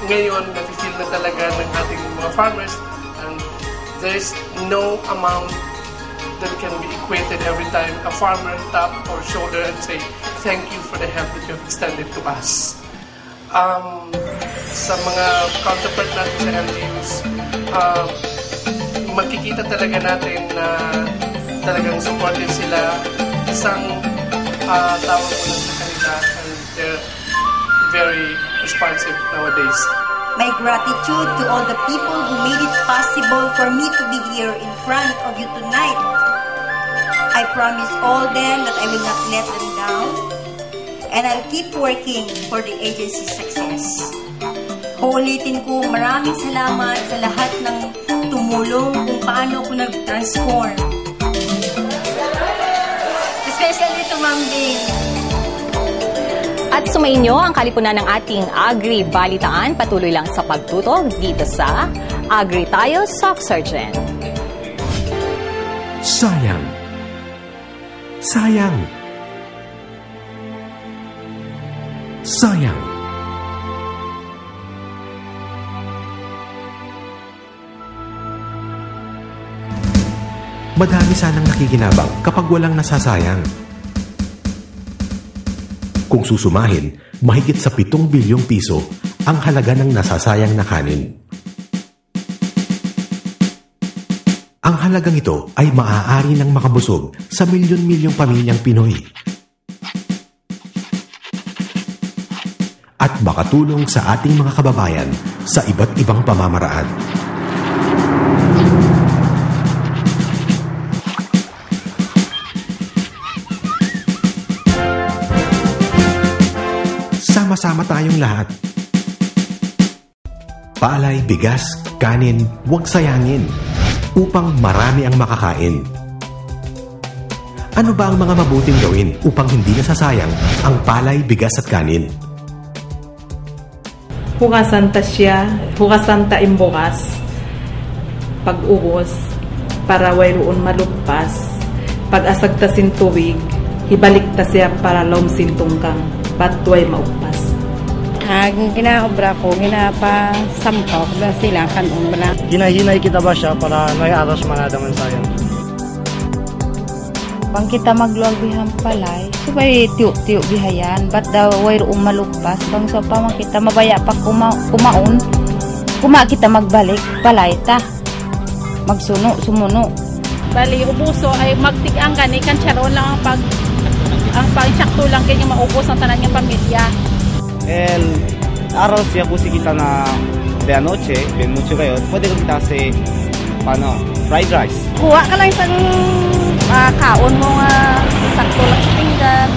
ngayon nafe-feel na talaga ng ating mga farmers, and there's no amount that can be equated every time a farmer tap or shoulder and say thank you for the help that you have extended to us. Sa mga counterpart natin sa LGUs, makikita talaga natin na talagang supportive sila. Isang tawag ko lang sa kanila, and they're very responsive nowadays. My gratitude to all the people who made it possible for me to be here in front of you tonight. I promise all them that I will not let them down, and I'll keep working for the agency's success. Uulitin ko, maraming salamat sa lahat ng tumulong kung paano ako nag-transform. Especially to Ma'am Bing. At sumainyo ang kalipunan ng ating Agri-Balitaan, patuloy lang sa pagtutok dito sa Agri Tayo Sock Sergeant. Sayang. Sayang. sayang. Madami sanang nakikinabang kapag walang nasasayang. Kung susumahin, mahigit sa 7 bilyong piso ang halaga ng nasasayang na kanin. Ang halagang ito ay maaari nang makabusog sa milyon-milyong pamilyang Pinoy at makatulong sa ating mga kababayan sa iba't ibang pamamaraan. Sama-sama tayong lahat. Palay, bigas, kanin, huwag sayangin upang marami ang makakain. Ano ba ang mga mabuting gawin upang hindi nasasayang ang palay, bigas at kanin? Hugasan ta siya, hugasan ta imbukas, pag-ubos, para wayroon malugpas, pag-asag ta sin tuwig, hibalik ta siya para lomsin tungkang, patway maugpas. Ang ginaobra ko, ginapasampok na sila kanumbra. Hinahinay kita ba siya para nag-aras manadaman sayang? Pang kita magluwag bihang palay, sabay tiyo-tiyo bihayan, ba't daw wayroong malugpas, bang so pa kita mabaya pa kumaon, kita magbalik, palay ta, magsuno, sumuno. Bali, ubuso ay magtigang gani, kancharon lang ang pag-insakto lang kanya maubos ang tanan ng pamilya. El araw siya po kita na de anoche, bien mucho kayo, pwede ko kita si fried rice. Kuha ka lang isang kaon mo nga sakto lang sa pinggan.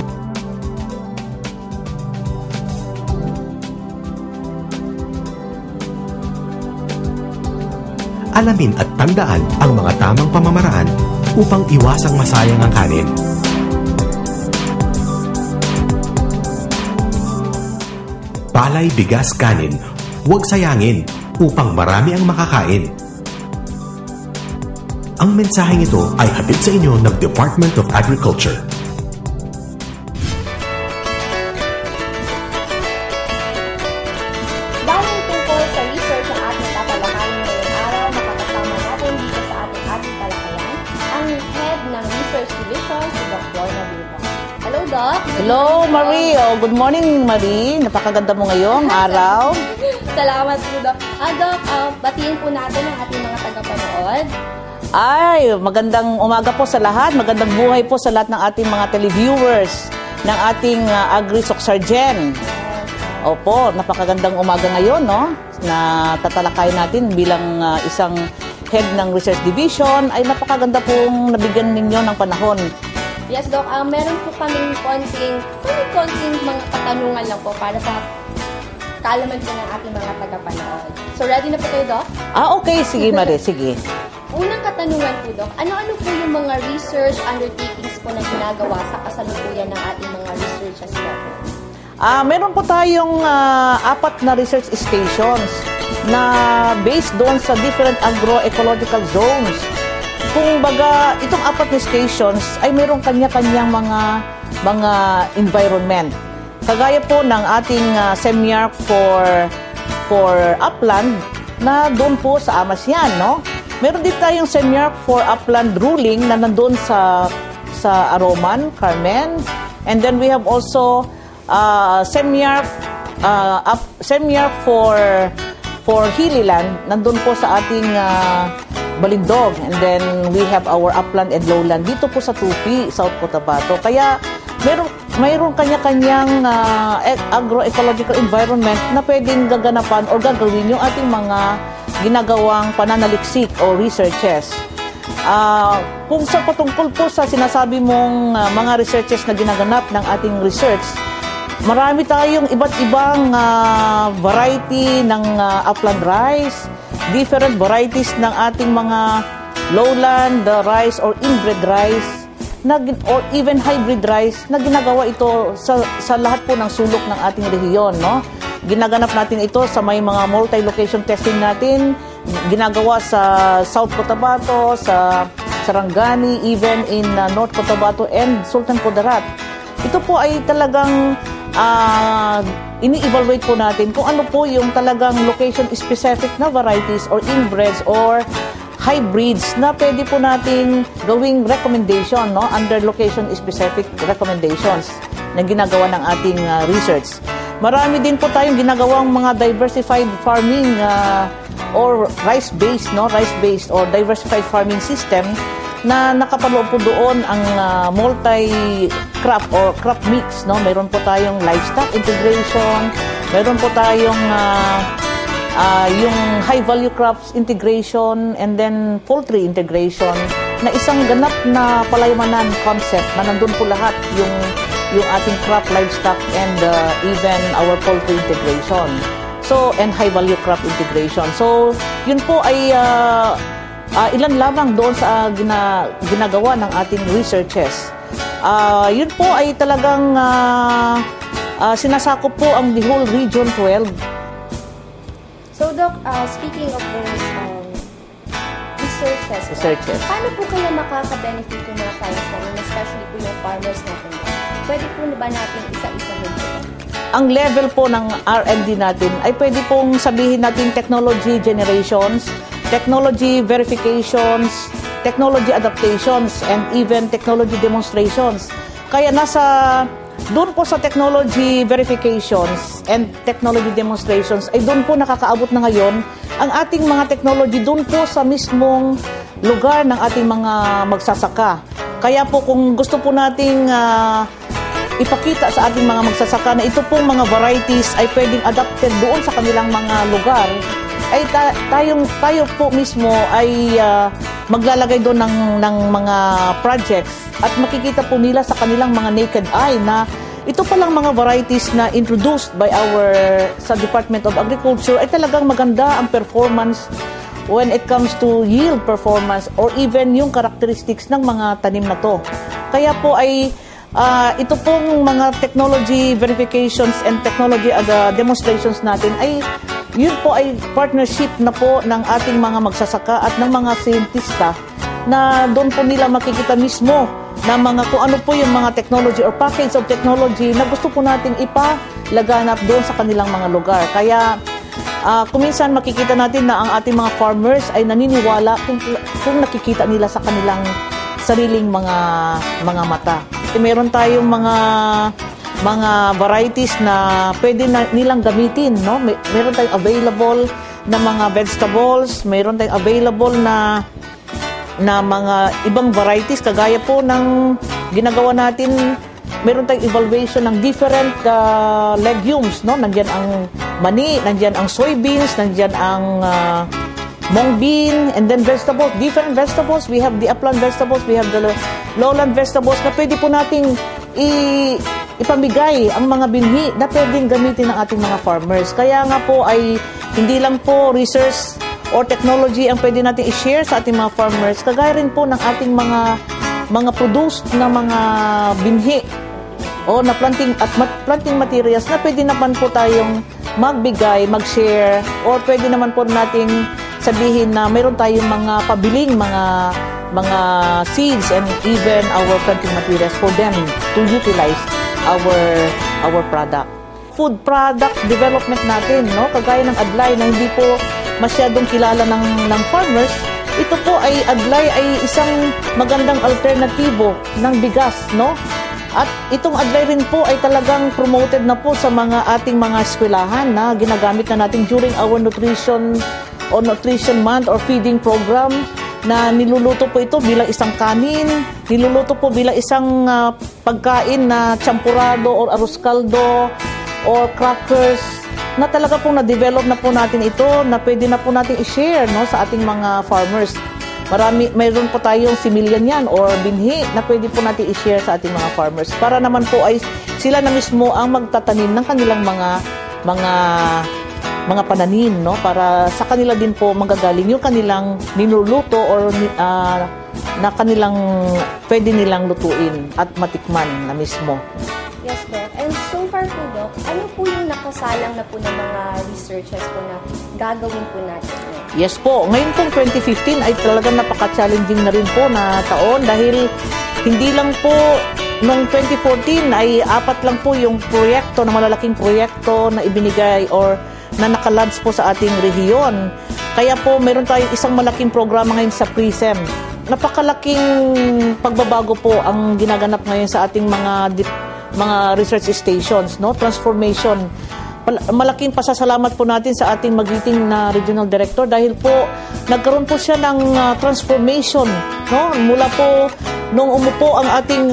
Alamin at tandaan ang mga tamang pamamaraan upang iwasang masayang ang kanin. Palay, bigas, kanin, huwag sayangin upang marami ang makakain. Ang mensaheng ito ay hatid sa inyo ng Department of Agriculture. Dahil tungkol sa research ng ating tatalakayin ngayong araw, makakasama natin dito sa ating talakayan ang head ng Research Division, si Dr. Nabilba. Hello, Doc. Hello, Marie. Good morning, Marie. Napakaganda mo ngayong araw. Salamat po, Doc. Doc, batiin po natin ang ating mga tagapanood. Ay, magandang umaga po sa lahat. Magandang buhay po sa lahat ng ating mga televiewers ng ating Agri-Soc-Sargen. Opo, napakagandang umaga ngayon, no? Na tatalakay natin bilang isang head ng Research Division. Ay napakaganda pong nabigyan ninyo ng panahon. Yes, Doc. Meron po kaming konting mga katanungan lang po para sa kaalaman po ng ating mga tagapanood. So, ready na po kayo, Doc? Okay. Sige, Marie. Sige. Unang katanungan po, Doc. Ano-ano po yung mga research undertakings po na ginagawa sa kasalukuyan ng ating mga researchers po? Meron po tayong 4 na research stations na based doon sa different agroecological zones. Kung baga, itong 4 na stations ay mayroong kanya-kanyang mga environment. Kagaya po ng ating Semyark for upland na doon po sa Amasyan, no? Meron din tayong Semyark for upland ruling na nandoon sa Aroman, Carmen. And then we have also Semyark for Hililand, nandun po sa ating Balindog. And then we have our upland and lowland dito po sa Tupi, South Cotabato. Kaya mayroong kanya-kanyang agroecological environment na pwedeng gaganapan o gagawin yung ating mga ginagawang pananaliksik o researches. Kung sa patungkol po sa sinasabi mong mga researches na ginaganap ng ating research, marami tayong iba't ibang variety ng upland rice, different varieties ng ating mga lowland rice or inbred rice, or even hybrid rice na ginagawa ito sa lahat po ng sulok ng ating rehiyon, no? Ginaganap natin ito sa may mga multi-location testing natin, ginagawa sa South Cotabato, sa Sarangani, even in North Cotabato and Sultan Kudarat. Ito po ay talagang ini-evaluate po natin kung ano po yung talagang location-specific na varieties or inbreds or hybrids na pwede po natin gawing recommendation, no, under location-specific recommendations na ginagawa ng ating research. Marami din po tayong ginagawang mga diversified farming or rice-based, no, rice-based or diversified farming system na nakapaloob po doon ang multi-crop or crop mix, no? Meron po tayong livestock integration, meron po tayong yung high-value crops integration, and then poultry integration, na isang ganap na palayamanan concept na nandun po lahat yung ating crop, livestock, and even our poultry integration. So, and high-value crop integration. So, yun po ay ilan lamang doon sa ginagawa ng ating researches. Yun po ay talagang sinasakop po ang the whole Region 12. So, Doc, speaking of those researches, paano po kayo makaka-benefit yung mga science natin, especially po yung farmers natin? Pwede po ba natin isa-isa nito? Ang level po ng R&D natin ay pwede pong sabihin natin technology generations, technology verifications, technology adaptations, and even technology demonstrations. Kaya doon po sa technology verifications and technology demonstrations ay doon po nakakaabot na ngayon ang ating mga technology doon po sa mismong lugar ng ating mga magsasaka. Kaya po kung gusto po nating ipakita sa ating mga magsasaka na ito pong mga varieties ay pwedeng adapted doon sa kanilang mga lugar, ay tayo po mismo ay maglalagay doon ng mga projects at makikita po nila sa kanilang mga naked eye na ito palang mga varieties na introduced by sa Department of Agriculture ay talagang maganda ang performance when it comes to yield performance or even yung characteristics ng mga tanim na to. Kaya po ay ito pong mga technology verifications and technology demonstrations natin ay yun po ay partnership na po ng ating mga magsasaka at ng mga siyentista na doon po nila makikita mismo na kung ano po yung mga technology or package of technology na gusto po natin ipalaganap doon sa kanilang mga lugar. Kaya kuminsan makikita natin na ang ating mga farmers ay naniniwala kung nakikita nila sa kanilang sariling mga mata. Meron tayong mga varieties na pwede nilang gamitin, no? Meron tayong available na mga vegetables, meron tayong available na mga ibang varieties kagaya po ng ginagawa natin. Meron tayong evaluation ng different legumes, no? Nandiyan ang mani, nandiyan ang soybeans, nandiyan ang mung bean, and then vegetables, different vegetables. We have the upland vegetables, we have the lowland vegetables na pwede po nating ipamigay ang mga binhi na pwedeng gamitin ng ating mga farmers. Kaya nga po ay hindi lang po research or technology ang pwede natin i-share sa ating mga farmers, kagaya rin po ng ating mga produced na mga binhi o na planting materials na pwede naman po tayong magbigay, mag-share, or pwede naman po nating sabihin na mayroon tayong mga pabiling mga seeds and even our planting materials for them to utilize our product. Food product development natin, no? Kagaya ng adlay na hindi po masyadong kilala ng farmers, ito po ay adlay ay isang magandang alternatibo ng bigas, no? At itong adlay rin po ay talagang promoted na po sa ating mga eskwelahan na ginagamit na natin during our nutrition month or feeding program, na niluluto po ito bilang isang kanin, niluluto po bilang isang pagkain na champurado or arroz caldo or crackers, na talaga po na-develop na po natin ito, na pwede na po natin i-share, no, sa ating mga farmers. Mayroon po tayong similyan yan or binhi na pwede po natin i-share sa ating mga farmers para naman po ay sila na mismo ang magtatanim ng kanilang mga pananim, no, para sa kanila din po magagaling yung kanilang niluluto or na kanilang pwede nilang lutuin at matikman na mismo. Yes, Doc. And so far po, Doc, ano po yung nakasalang na po ng mga researches po na gagawin po natin? Yes po. Ngayon pong 2015 ay talagang napaka-challenging na rin po na taon dahil hindi lang po noong 2014 ay 4 lang po yung proyekto, na malalaking proyekto na ibinigay or na nakalads po sa ating rehiyon. Kaya po meron tayong isang malaking programa ngayon sa PRISM. Napakalaking pagbabago po ang ginaganap ngayon sa ating mga research stations, no? Transformation. Malaking pasasalamat po natin sa ating magiting na regional director dahil po nagkaroon po siya ng transformation, no? Mula po nung umupo ang ating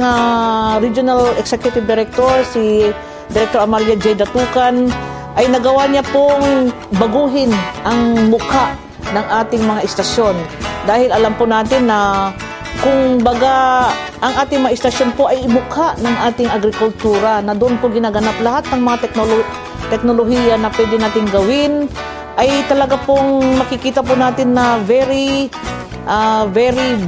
regional executive director, si Director Amalia J. Datukan, ay nagawa niya pong baguhin ang mukha ng ating mga istasyon. Dahil alam po natin na kung baga ang ating mga istasyon po ay mukha ng ating agrikultura, na doon po ginaganap lahat ng mga teknolohiya na pwede nating gawin, ay talaga pong makikita po natin na very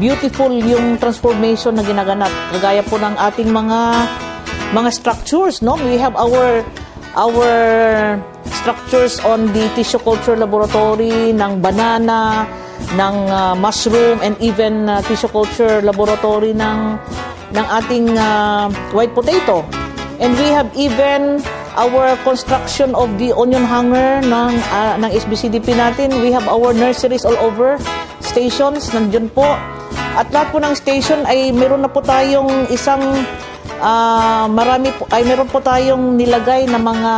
beautiful yung transformation na ginaganap. Kagaya po ng ating mga structures, no? We have our structures on the tissue culture laboratory ng banana, ng mushroom, and even tissue culture laboratory ng ating white potato. And we have even our construction of the onion hanger ng SBCDP natin. We have our nurseries all over stations, nandiyan po. At lahat po ng station ay meron na po tayong meron po tayong nilagay na mga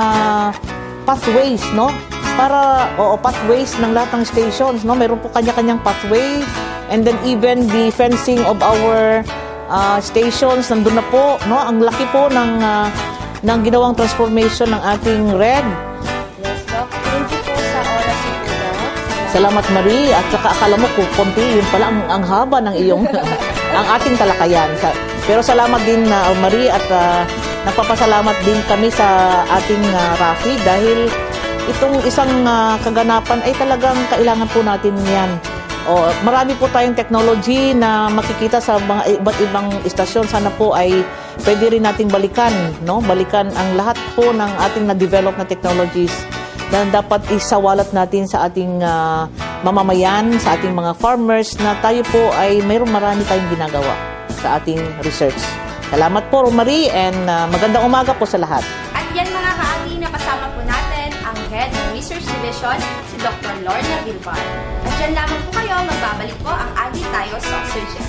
pathways, no? Pathways ng lahat ng stations, no? Meron po kanya-kanyang pathway, and then even the fencing of our stations nandun na po, no? Ang laki po ng ginawang transformation ng ating red. Yes, Doc. Thank you po sa oras niyo po, Doc. Salamat, Marie. At saka akala mo kung konti, yun pala ang haba ng iyong ang ating talakayan. Pero salamat din, Marie, at nagpapasalamat din kami sa ating Rafi dahil itong isang kaganapan ay talagang kailangan po natin yan. Marami po tayong technology na makikita sa mga iba't ibang istasyon. Sana po ay pwede rin nating balikan, no? Balikan ang lahat po ng ating na-develop na technologies na dapat isawalat natin sa ating mamamayan, sa ating mga farmers, na tayo po ay marami tayong ginagawa sa ating research. Salamat po, Marie, and magandang umaga po sa lahat. At yan mga kaagri, napasama po natin ang Head ng Research Division, si Dr. Lorna Bilbar. At dyan lamang po kayo, magbabalik po ang Agri Tayo sa Surgeon.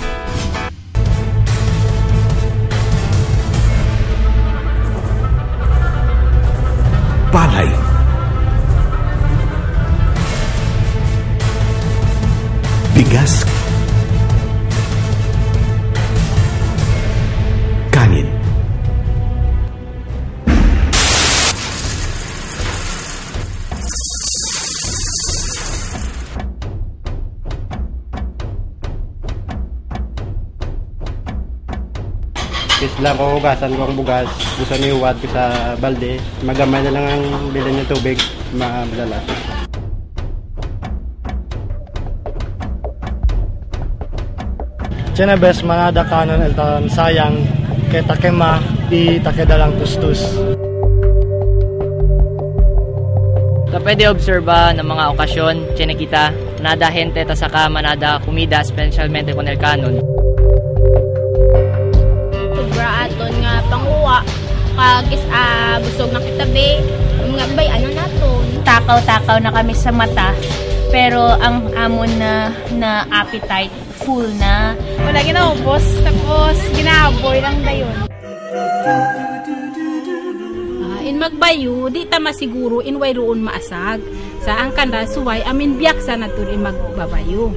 Palay, bigas, kanin, Isla ko hugasan ko ang bugas, gusto niuwad ko sa balde, magamay na lang ang bilhin ng tubig, madala. Tiyan na bes manada kanon elton sayang, kaya takema, di takedalang tustus. Pwede obserba ng mga okasyon, tiyan kita, nada hente ta saka manada kumida, specialmente con el kanon. Aton nga panguwa kagis busog na kita be mga bay ano naton takaw-takaw na kami sa mata pero ang amon na appetite full na wala ginaubos tapos ginaboy lang dayon in magbayo di ta masiguro in way roon maasag sa ang kanda suway amin biyak sa naton in magbabayo.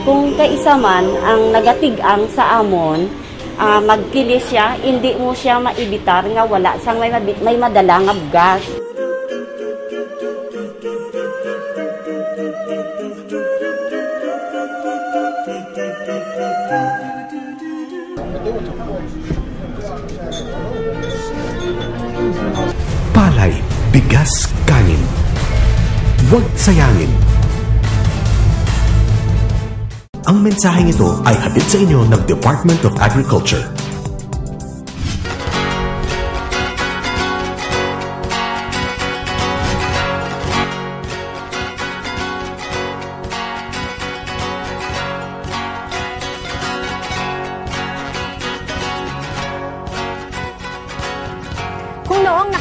Kung kaisa man ang nagatigang sa amon, magkilis siya, hindi mo siya maibitar nga wala sang may madala nga gas. palay, bigas, kanin. Huwag sayangin. Ang mensaheng ito ay hatid sa inyo ng Department of Agriculture.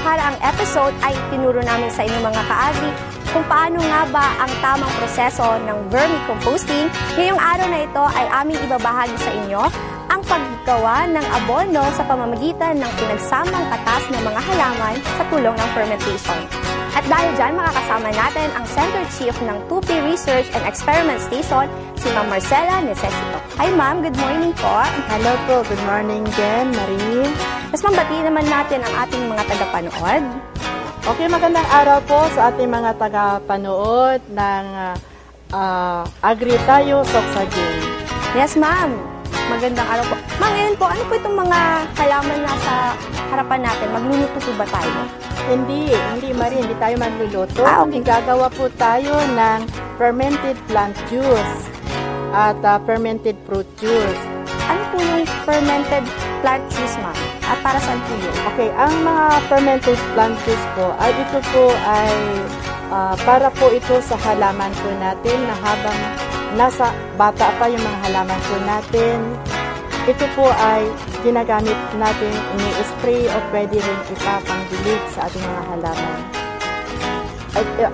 nakaraang episode ay tinuro namin sa inyo mga ka-agri kung paano nga ba ang tamang proseso ng vermicomposting. Ngayong araw na ito ay aming ibabahagi sa inyo ang paggawa ng abono sa pamamagitan ng pinagsamang katas ng mga halaman sa tulong ng fermentation. At dahil dyan, makakasama natin ang Center Chief ng 2P Research and Experiment Station, si Ma'am Marcela Necesito. Hi Ma'am, good morning po. Hello po, good morning din, Marie. Mas mambati naman natin ang ating mga tagapanood. Okay, magandang araw po sa ating mga tagapanood ng Agri Tayo Soksagin. Yes ma'am, magandang araw po. Ma'am, ngayon po, ano po itong mga halaman na sa harapan natin? Magluluto po ba tayo? Hindi Marie, hindi tayo magluluto. Okay. Gagawa po tayo ng fermented plant juice at fermented fruit juice. Ano po yung fermented plant juice, ma'am? At para saan po yun? Okay, ang mga fermented plant juice po, ay ito po ay para po ito sa halaman po natin na habang nasa bata pa yung mga halaman po natin. Ito po ay ginagamit natin ini-spray o pwede rin ipapangdilig sa ating mga halaman.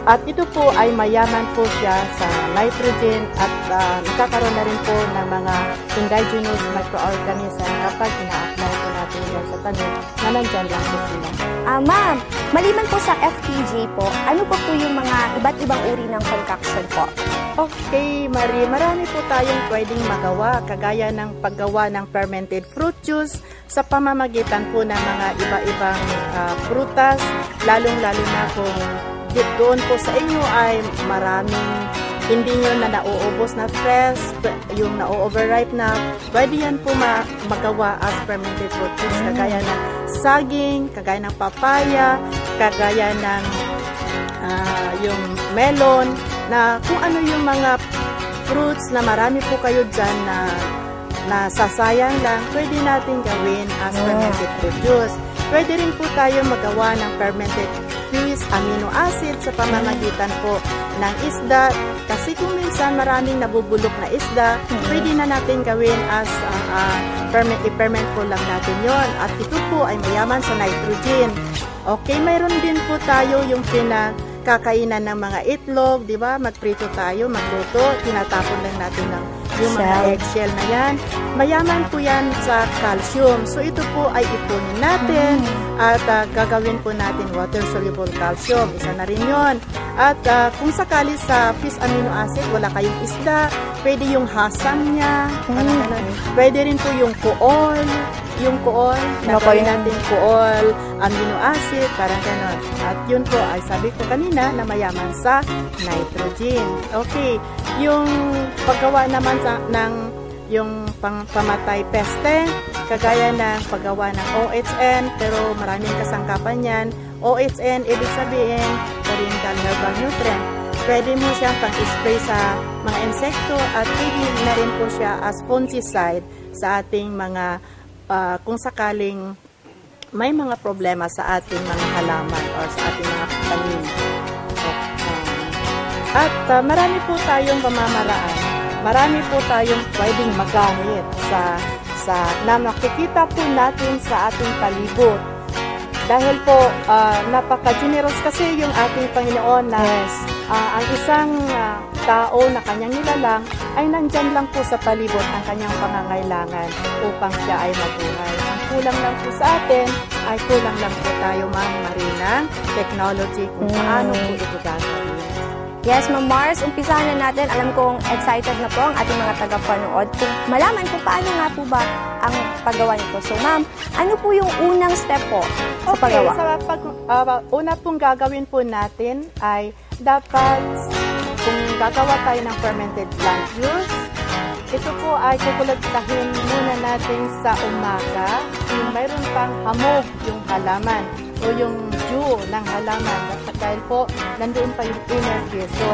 At ito po ay mayaman po siya sa nitrogen at nakakaroon na rin po ng mga indigenous microorganism kapag ina-apply po natin yan sa tanim na nandyan lang po sila. Ma'am, maliban po sa FPJ po, ano po yung mga iba't ibang uri ng concoction po? Okay, Marie, marami po tayong pwedeng magawa, kagaya ng paggawa ng fermented fruit juice sa pamamagitan po ng mga iba-ibang prutas, lalong-lalo na kung doon po sa inyo ay maraming hindi nyo na nauubos na fresh, yung na-overripe na, pwede yan po magawa as fermented fruit juice, kagaya ng saging, kagaya ng papaya, kagaya ng yung melon, na kung ano yung mga fruits na marami po kayo dyan na nasasayang lang, pwede natin gawin as fermented fruit juice. Pwede rin po tayo magawa ng fermented fish amino acid sa pamamagitan po ng isda. Kasi kung minsan maraming nabubulok na isda, pwede na natin gawin as i-ferment po lang natin yon. At ito po ay mayaman sa nitrogen. Okay, mayroon din po tayo yung kakainan ng mga itlog, di ba? Magprito tayo, magluto, tinatapon lang natin ng yung mga eggshell na yan. Mayaman po yan sa calcium. So ito po ay ipunin natin at gagawin po natin water-soluble calcium. Isa na rin yun. At kung sakali sa fish amino acid, wala kayong isda, pwede yung hasam niya, pwede rin po yung kool, nagawin natin kool, amino acid, parang ganon. At yun po ay sabi ko kanina na mayaman sa nitrogen. Okay, yung paggawa naman ng yung pamatay peste, kagaya ng paggawa ng OHN, pero maraming kasangkapan yan. OHN, ibig sabihin, parental herbal nutrient. Pwede mo siyang pang-spray sa mga insekto at pwede na rin po siya as fungicide sa ating mga kung sakaling may mga problema sa ating mga halaman or sa ating mga tanim. At marami po tayong pamamaraan. Marami po tayong pwedeng magamit na nakikita po natin sa ating palibot. Dahil po napaka-generous kasi yung ating Panginoon na ang isang tao na kanyang nilalang ay nandyan lang po sa palibot ang kanyang pangangailangan upang siya ay mabuhay. Ang kulang lang po sa atin ay kulang lang po tayo, Ma'am Marina, technology kung paano po ito gagawin. Yes, Ma'am Mars, umpisahan na natin. Alam kong excited na po ang ating mga tagapanood kung malaman kung paano nga po ba ang paggawa nito. So, Ma'am, ano po yung unang step po sa paggawa? Una pong gagawin po natin ay dapat kung gagawa tayo ng fermented plant juice, ito po ay kukulagtahin muna natin sa umaga kung mayroon pang hamog yung halaman o yung dew ng halaman dahil po nandoon pa yung energy. So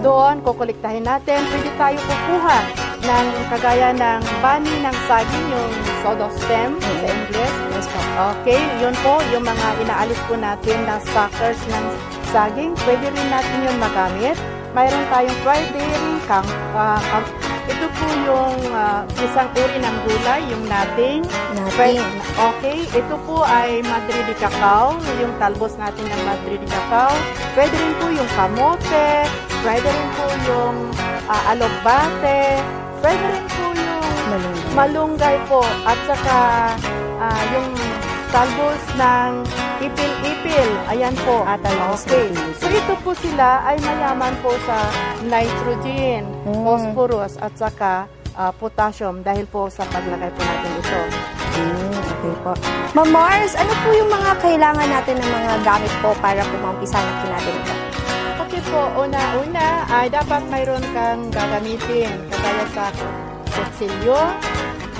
doon kukuliktahin natin. Pwede tayo kukuha ng kagaya ng bani ng saging, yung pseudostem sa English. Okay, yun po yung mga inaalis po natin na suckers ng saging. Pwede rin natin yun magamit. Mayroon tayong pwede rin ito po yung isang uri ng gulay, yung nating. Okay, ito po ay Madre de Cacao, yung talbos natin ng Madre de Cacao. Pwede rin po yung kamote, pwede rin po yung alogbate, pwede rin po yung malunggay po, at saka yung talbos ng ipil-ipil. Ayan po. Okay. So ito po sila ay mayaman po sa nitrogen, phosphorus, at saka potassium dahil po sa paglagay po natin ito. Okay po. Ma'am Mars, ano po yung mga kailangan natin ng mga gamit po para po maumpisa na po natin ito? Okay po, una ay dapat mayroon kang gagamitin kagaya sa kutsilyo,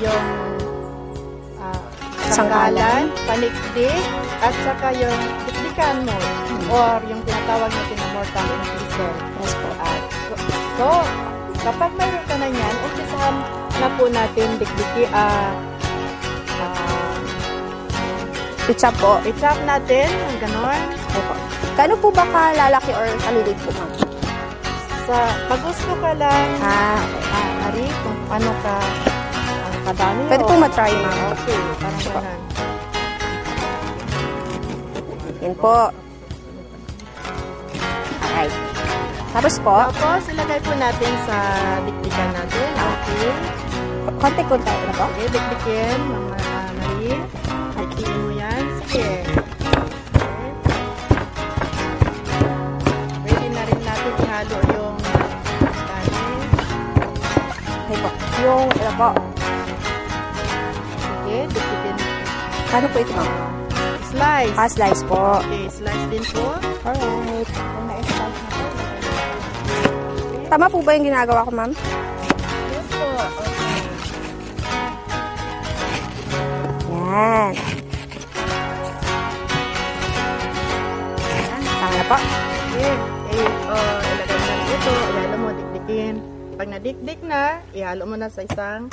yung sanggalan, panikdik, at saka yung dikdikan mo, or yung tinatawag natin na mortar and pestle. Yes po. So, kapag mayroon ka na yan, umpisahan na po natin dikdiki, i-chop po. I-chop natin, ang ganon. Kano po ba kalalaki or kalilit po, ma'am? Pag gusto ka lang, Ari, kung ano ka, kadami. Pwede po matry, ma'am. Okay, parang ganon. Yan po. Alright. Tapos po? Tapos, ilagay po natin sa dikdikan natin. Okay. Konti-konti na po? Okay, dikdikin, Mama Marie. Dikdikin mo yan. Sige. Pwede na rin natin ihalo yung kanin. Okay po. Yung, ano po? Sige, dikdikin. Paano po ito, ma'am? Slice. Slice po. Okay, slice din po. Alright. Tama po ba yung ginagawa ko, ma'am? Yes po. Okay. Yan. Tama na po. Okay. Ilagay mo na ito. Ihalo mo, dikdikin. Pag nadikdik na, ihalo mo na sa isang.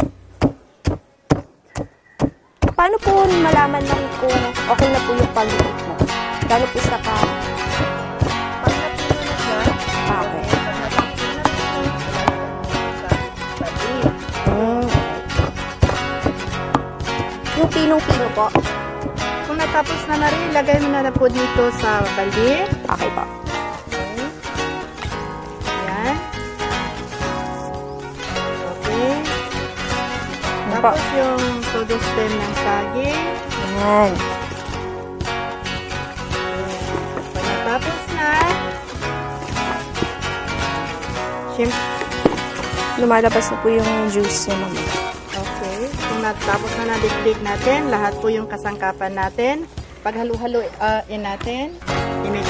Paano po malaman lang kung okay na po yung pag-dikdik mo? Gano'n po siya ka? Pag napino na siya, okay. Yung pinong-pino po? Kung natapos na rin, ilagay mo na po dito sa balde. Okay po. Okay. Ayan. Okay. Tapos yung todo stem ng saging. Ayan. Pag natapos na, lumalabas na po yung juice niya, ma'am. Okay. Kung natapos na nadikdik natin, lahat po yung kasangkapan natin. Pag halo-haloin natin, i-mix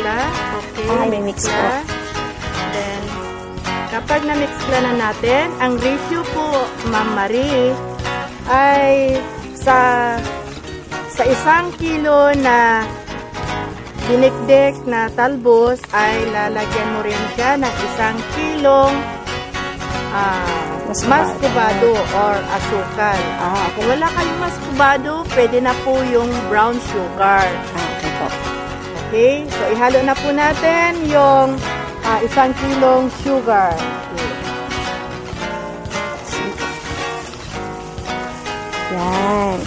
la. Okay. May mix po. Then, kapag na-mix na natin, ang ratio po, Ma'am Marie, ay sa 1 kilo na dinikdik na talbos ay lalagyan mo rin siya ng 1 kilong mascubado or asukal. Kung wala kayong mascubado, pwede na po yung brown sugar. Okay po. Okay, so ihalo na po natin yung 1 kilong sugar. Yan.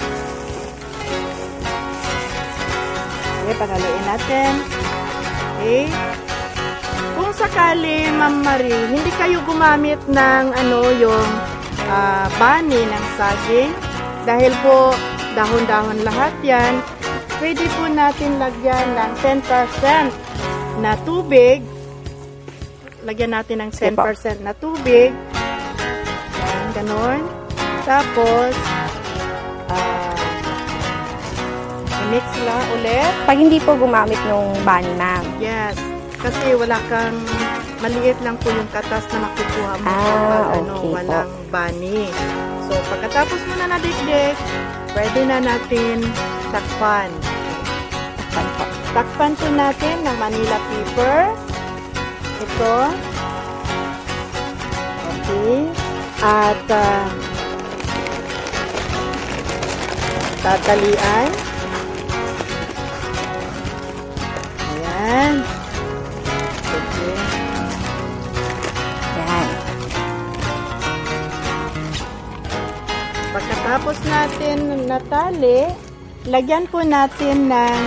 Okay, paghaluin natin. Okay. Kung sakali, Ma'am Marie, hindi kayo gumamit ng yung bani ng saging, dahil po dahon-dahon lahat yan, pwede po natin lagyan ng 10% na tubig. Lagyan natin ng 10% na tubig. Yan, ganon. Tapos, i-mix lang ulit. Pag hindi po gumamit ng bani, ma'am. Yes. Kasi wala kang, maliit lang po yung katas na makukuha mo kapag walang bani. So, pagkatapos mo na nadikdik, pwede na natin takpan. Takpan po natin ng Manila paper. Ito. Okay. At tatalian. Ayan. Okay. Yan. Tapos natin natali, lagyan po natin ng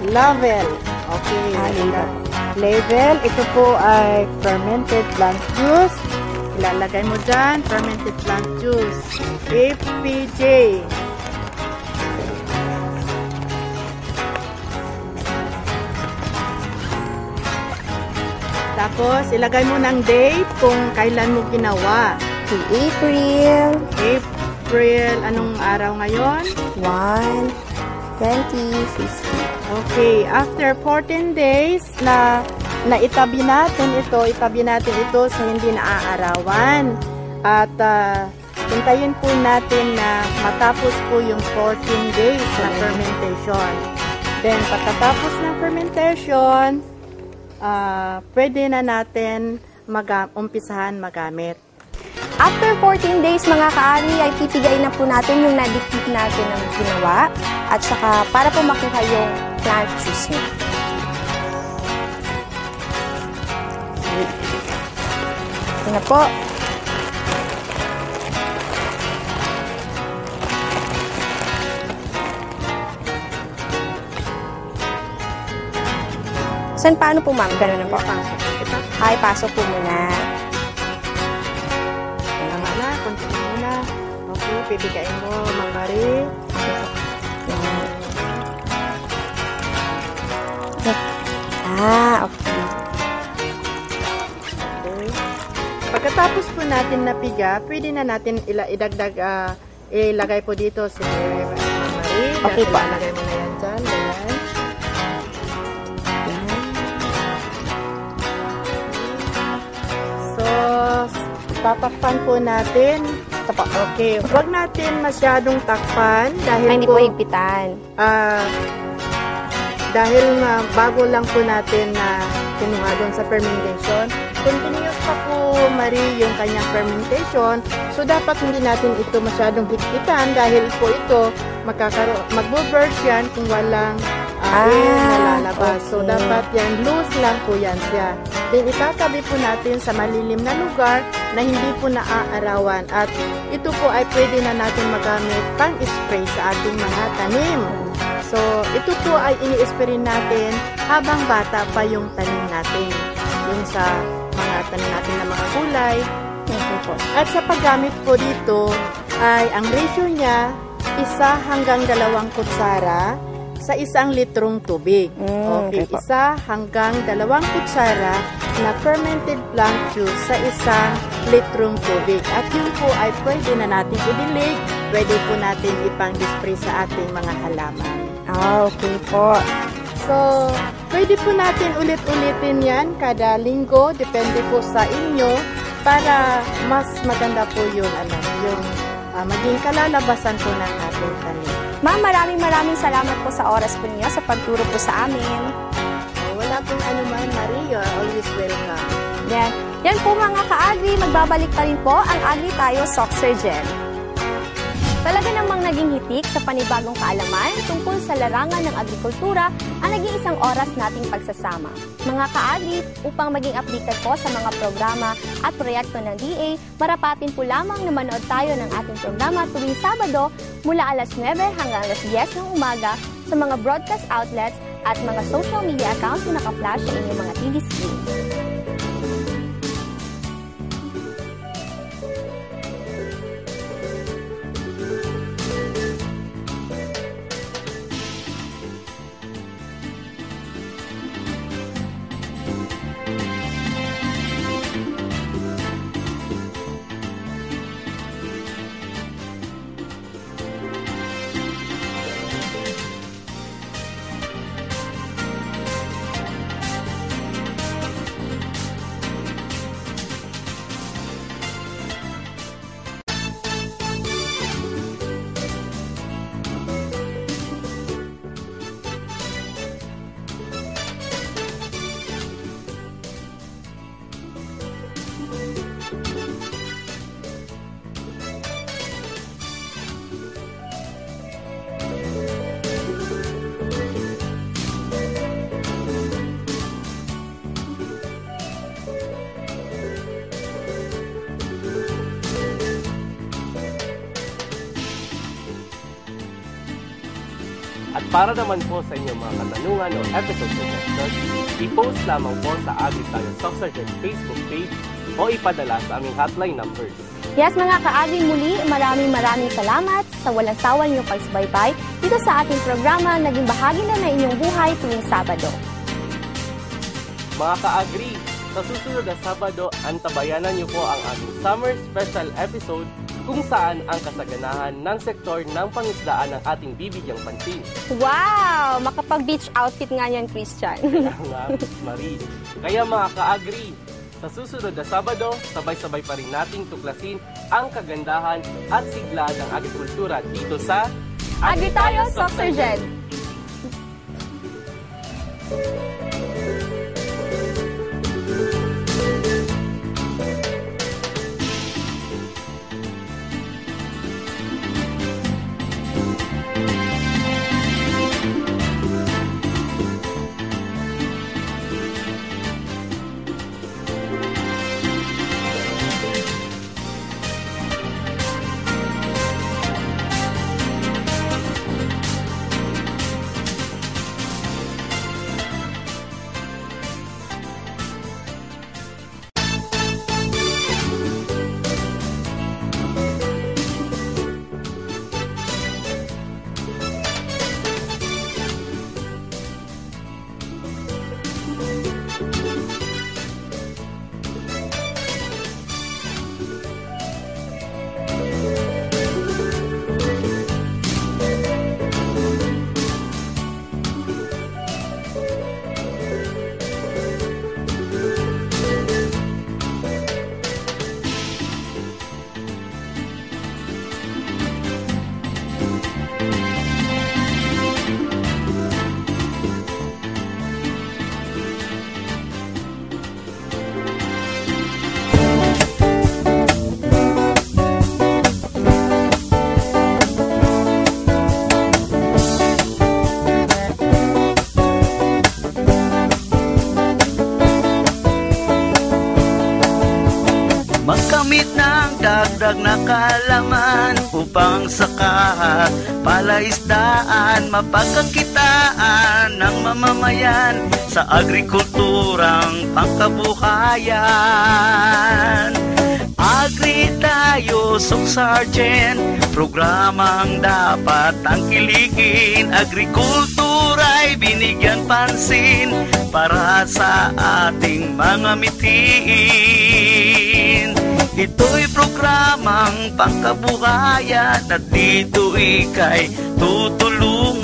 label. Okay. Label. Ito po ay fermented plant juice. Ilalagay mo dyan, fermented plant juice. FPJ. Tapos, ilagay mo ng date kung kailan mo ginawa. April. April. Anong araw ngayon? 1/20/15. Okay. After 14 days na itabi natin ito sa hindi naaarawan. At hintayin po natin na matapos po yung 14 days na fermentation. Then, pagkatapos ng fermentation, pwede na natin umpisahan magamit. After 14 days mga kaari ay pipigayin na po natin yung nadikit natin ng ginawa at saka para po makuha yung plant juice niya. Ito na po. Paano po ma'am? Ganun na po. Ay, pasok po muna. Tama na, konti muna. Okay, pipigayin mo, Ma'am Marie. Okay. Pagkatapos po natin napiga, pwede na natin ilagdag, ilagay po dito si Ma'am Marie. Okay po. Ilagay mo na yan dyan. Ganyan. Tatakpan po natin. Okay. Huwag natin masyadong takpan dahil hindi po higpitan. Dahil bago lang po natin na kinuha doon sa fermentation. Continuous pa po, Marie, yung kanyang fermentation. So, dapat hindi natin ito masyadong higpitan dahil po ito magbo-burst yan kung walang air na lalabas. Okay. So, dapat yan, loose lang po yan siya. Then, itatabi po natin sa malilim na lugar na hindi po naaarawan. At ito po ay pwede na natin magamit pang-spray sa ating mga tanim. So, ito po ay ini-spray natin habang bata pa yung tanim natin. Yung sa mga tanim natin na mga kulay. At sa paggamit po dito, ay ang ratio niya, 1 hanggang 2 kutsara sa 1 litrong tubig. Okay, 1 hanggang 2 kutsara na fermented plant juice sa 1 litrong tubig. At yun po ay pwede na natin idilig, pwede po natin ipang-spray sa ating mga halaman. Okay po. So, pwede po natin ulit-ulitin yan kada linggo, depende po sa inyo, para mas maganda po yun, yung maging kalalabasan po ng ating tanim. Ma'am, maraming salamat po sa oras po niyo sa pagturo po sa amin. Wala pong anuman, Marie. You are always welcome. Yan po mga ka-agri, magbabalik pa rin po ang Agri Tayo Sock Surgeon. Talaga namang naging hitik sa panibagong kaalaman tungkol sa larangan ng agrikultura ang naging 1 oras nating pagsasama. Mga ka-agri, upang maging updated po sa mga programa at proyekto ng DA, marapatin po lamang na manood tayo ng ating programa tuwing Sabado mula alas 9 hanggang alas 10 ng umaga sa mga broadcast outlets at mga social media accounts na naka-flash sa inyong mga TV screens. At para naman po sa inyong mga katanungan o episode suggestions, i-post lamang po sa Agri Tayo Soc Sargent Facebook page o ipadala sa aming hotline numbers. Yes, mga ka-Agri, muli, maraming salamat sa walang sawa niyong pagsubaybay dito sa ating programa. Naging bahagi na ng inyong buhay tuwing Sabado. Mga ka-Agri, sa susunod na Sabado, antabayanan niyo po ang aming Summer Special Episode kung saan ang kasaganahan ng sektor ng pangisdaan ang ating bibigyang pansin. Wow! Makapag-beach outfit nga yan, Christian. Kaya nga, Marie. Kaya mga ka-Agri, sa susunod na Sabado, sabay-sabay pa rin nating tuklasin ang kagandahan at sigla ng agrikultura dito sa Agri Tayo Soc Sargent. Magkamit ng dagdag na kalaman upang saka palaisdaan mapagkakitaan ng mamamayan sa agrikulturang pangkabuhayan. Agri Tayo Soc Sargent, programang dapat tangkilikin. Agrikultura'y binigyan pansin para sa ating mga mitiin. Ito'y programang pangkabuhayan at dito ika'y tutulungan.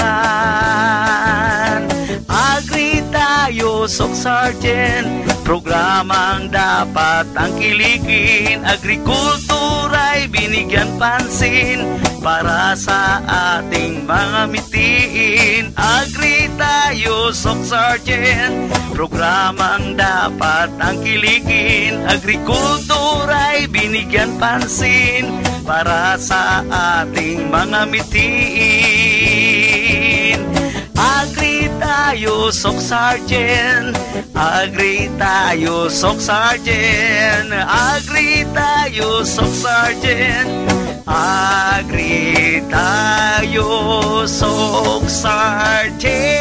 Agri Tayo Soc Sargent, programang dapat tangkilikin. Agrikultura'y binigyan pansin para sa ating mga mitiin. Agri Tayo Soc Sargent, programang dapat tangkilikin. Agrikultura'y binigyan pansin para sa ating mga mitiin. Agri Tayo Soc Sargent, Agri Tayo Soc Sargent, Agri Tayo Soc Sargent, Agri Tayo Soc Sargent.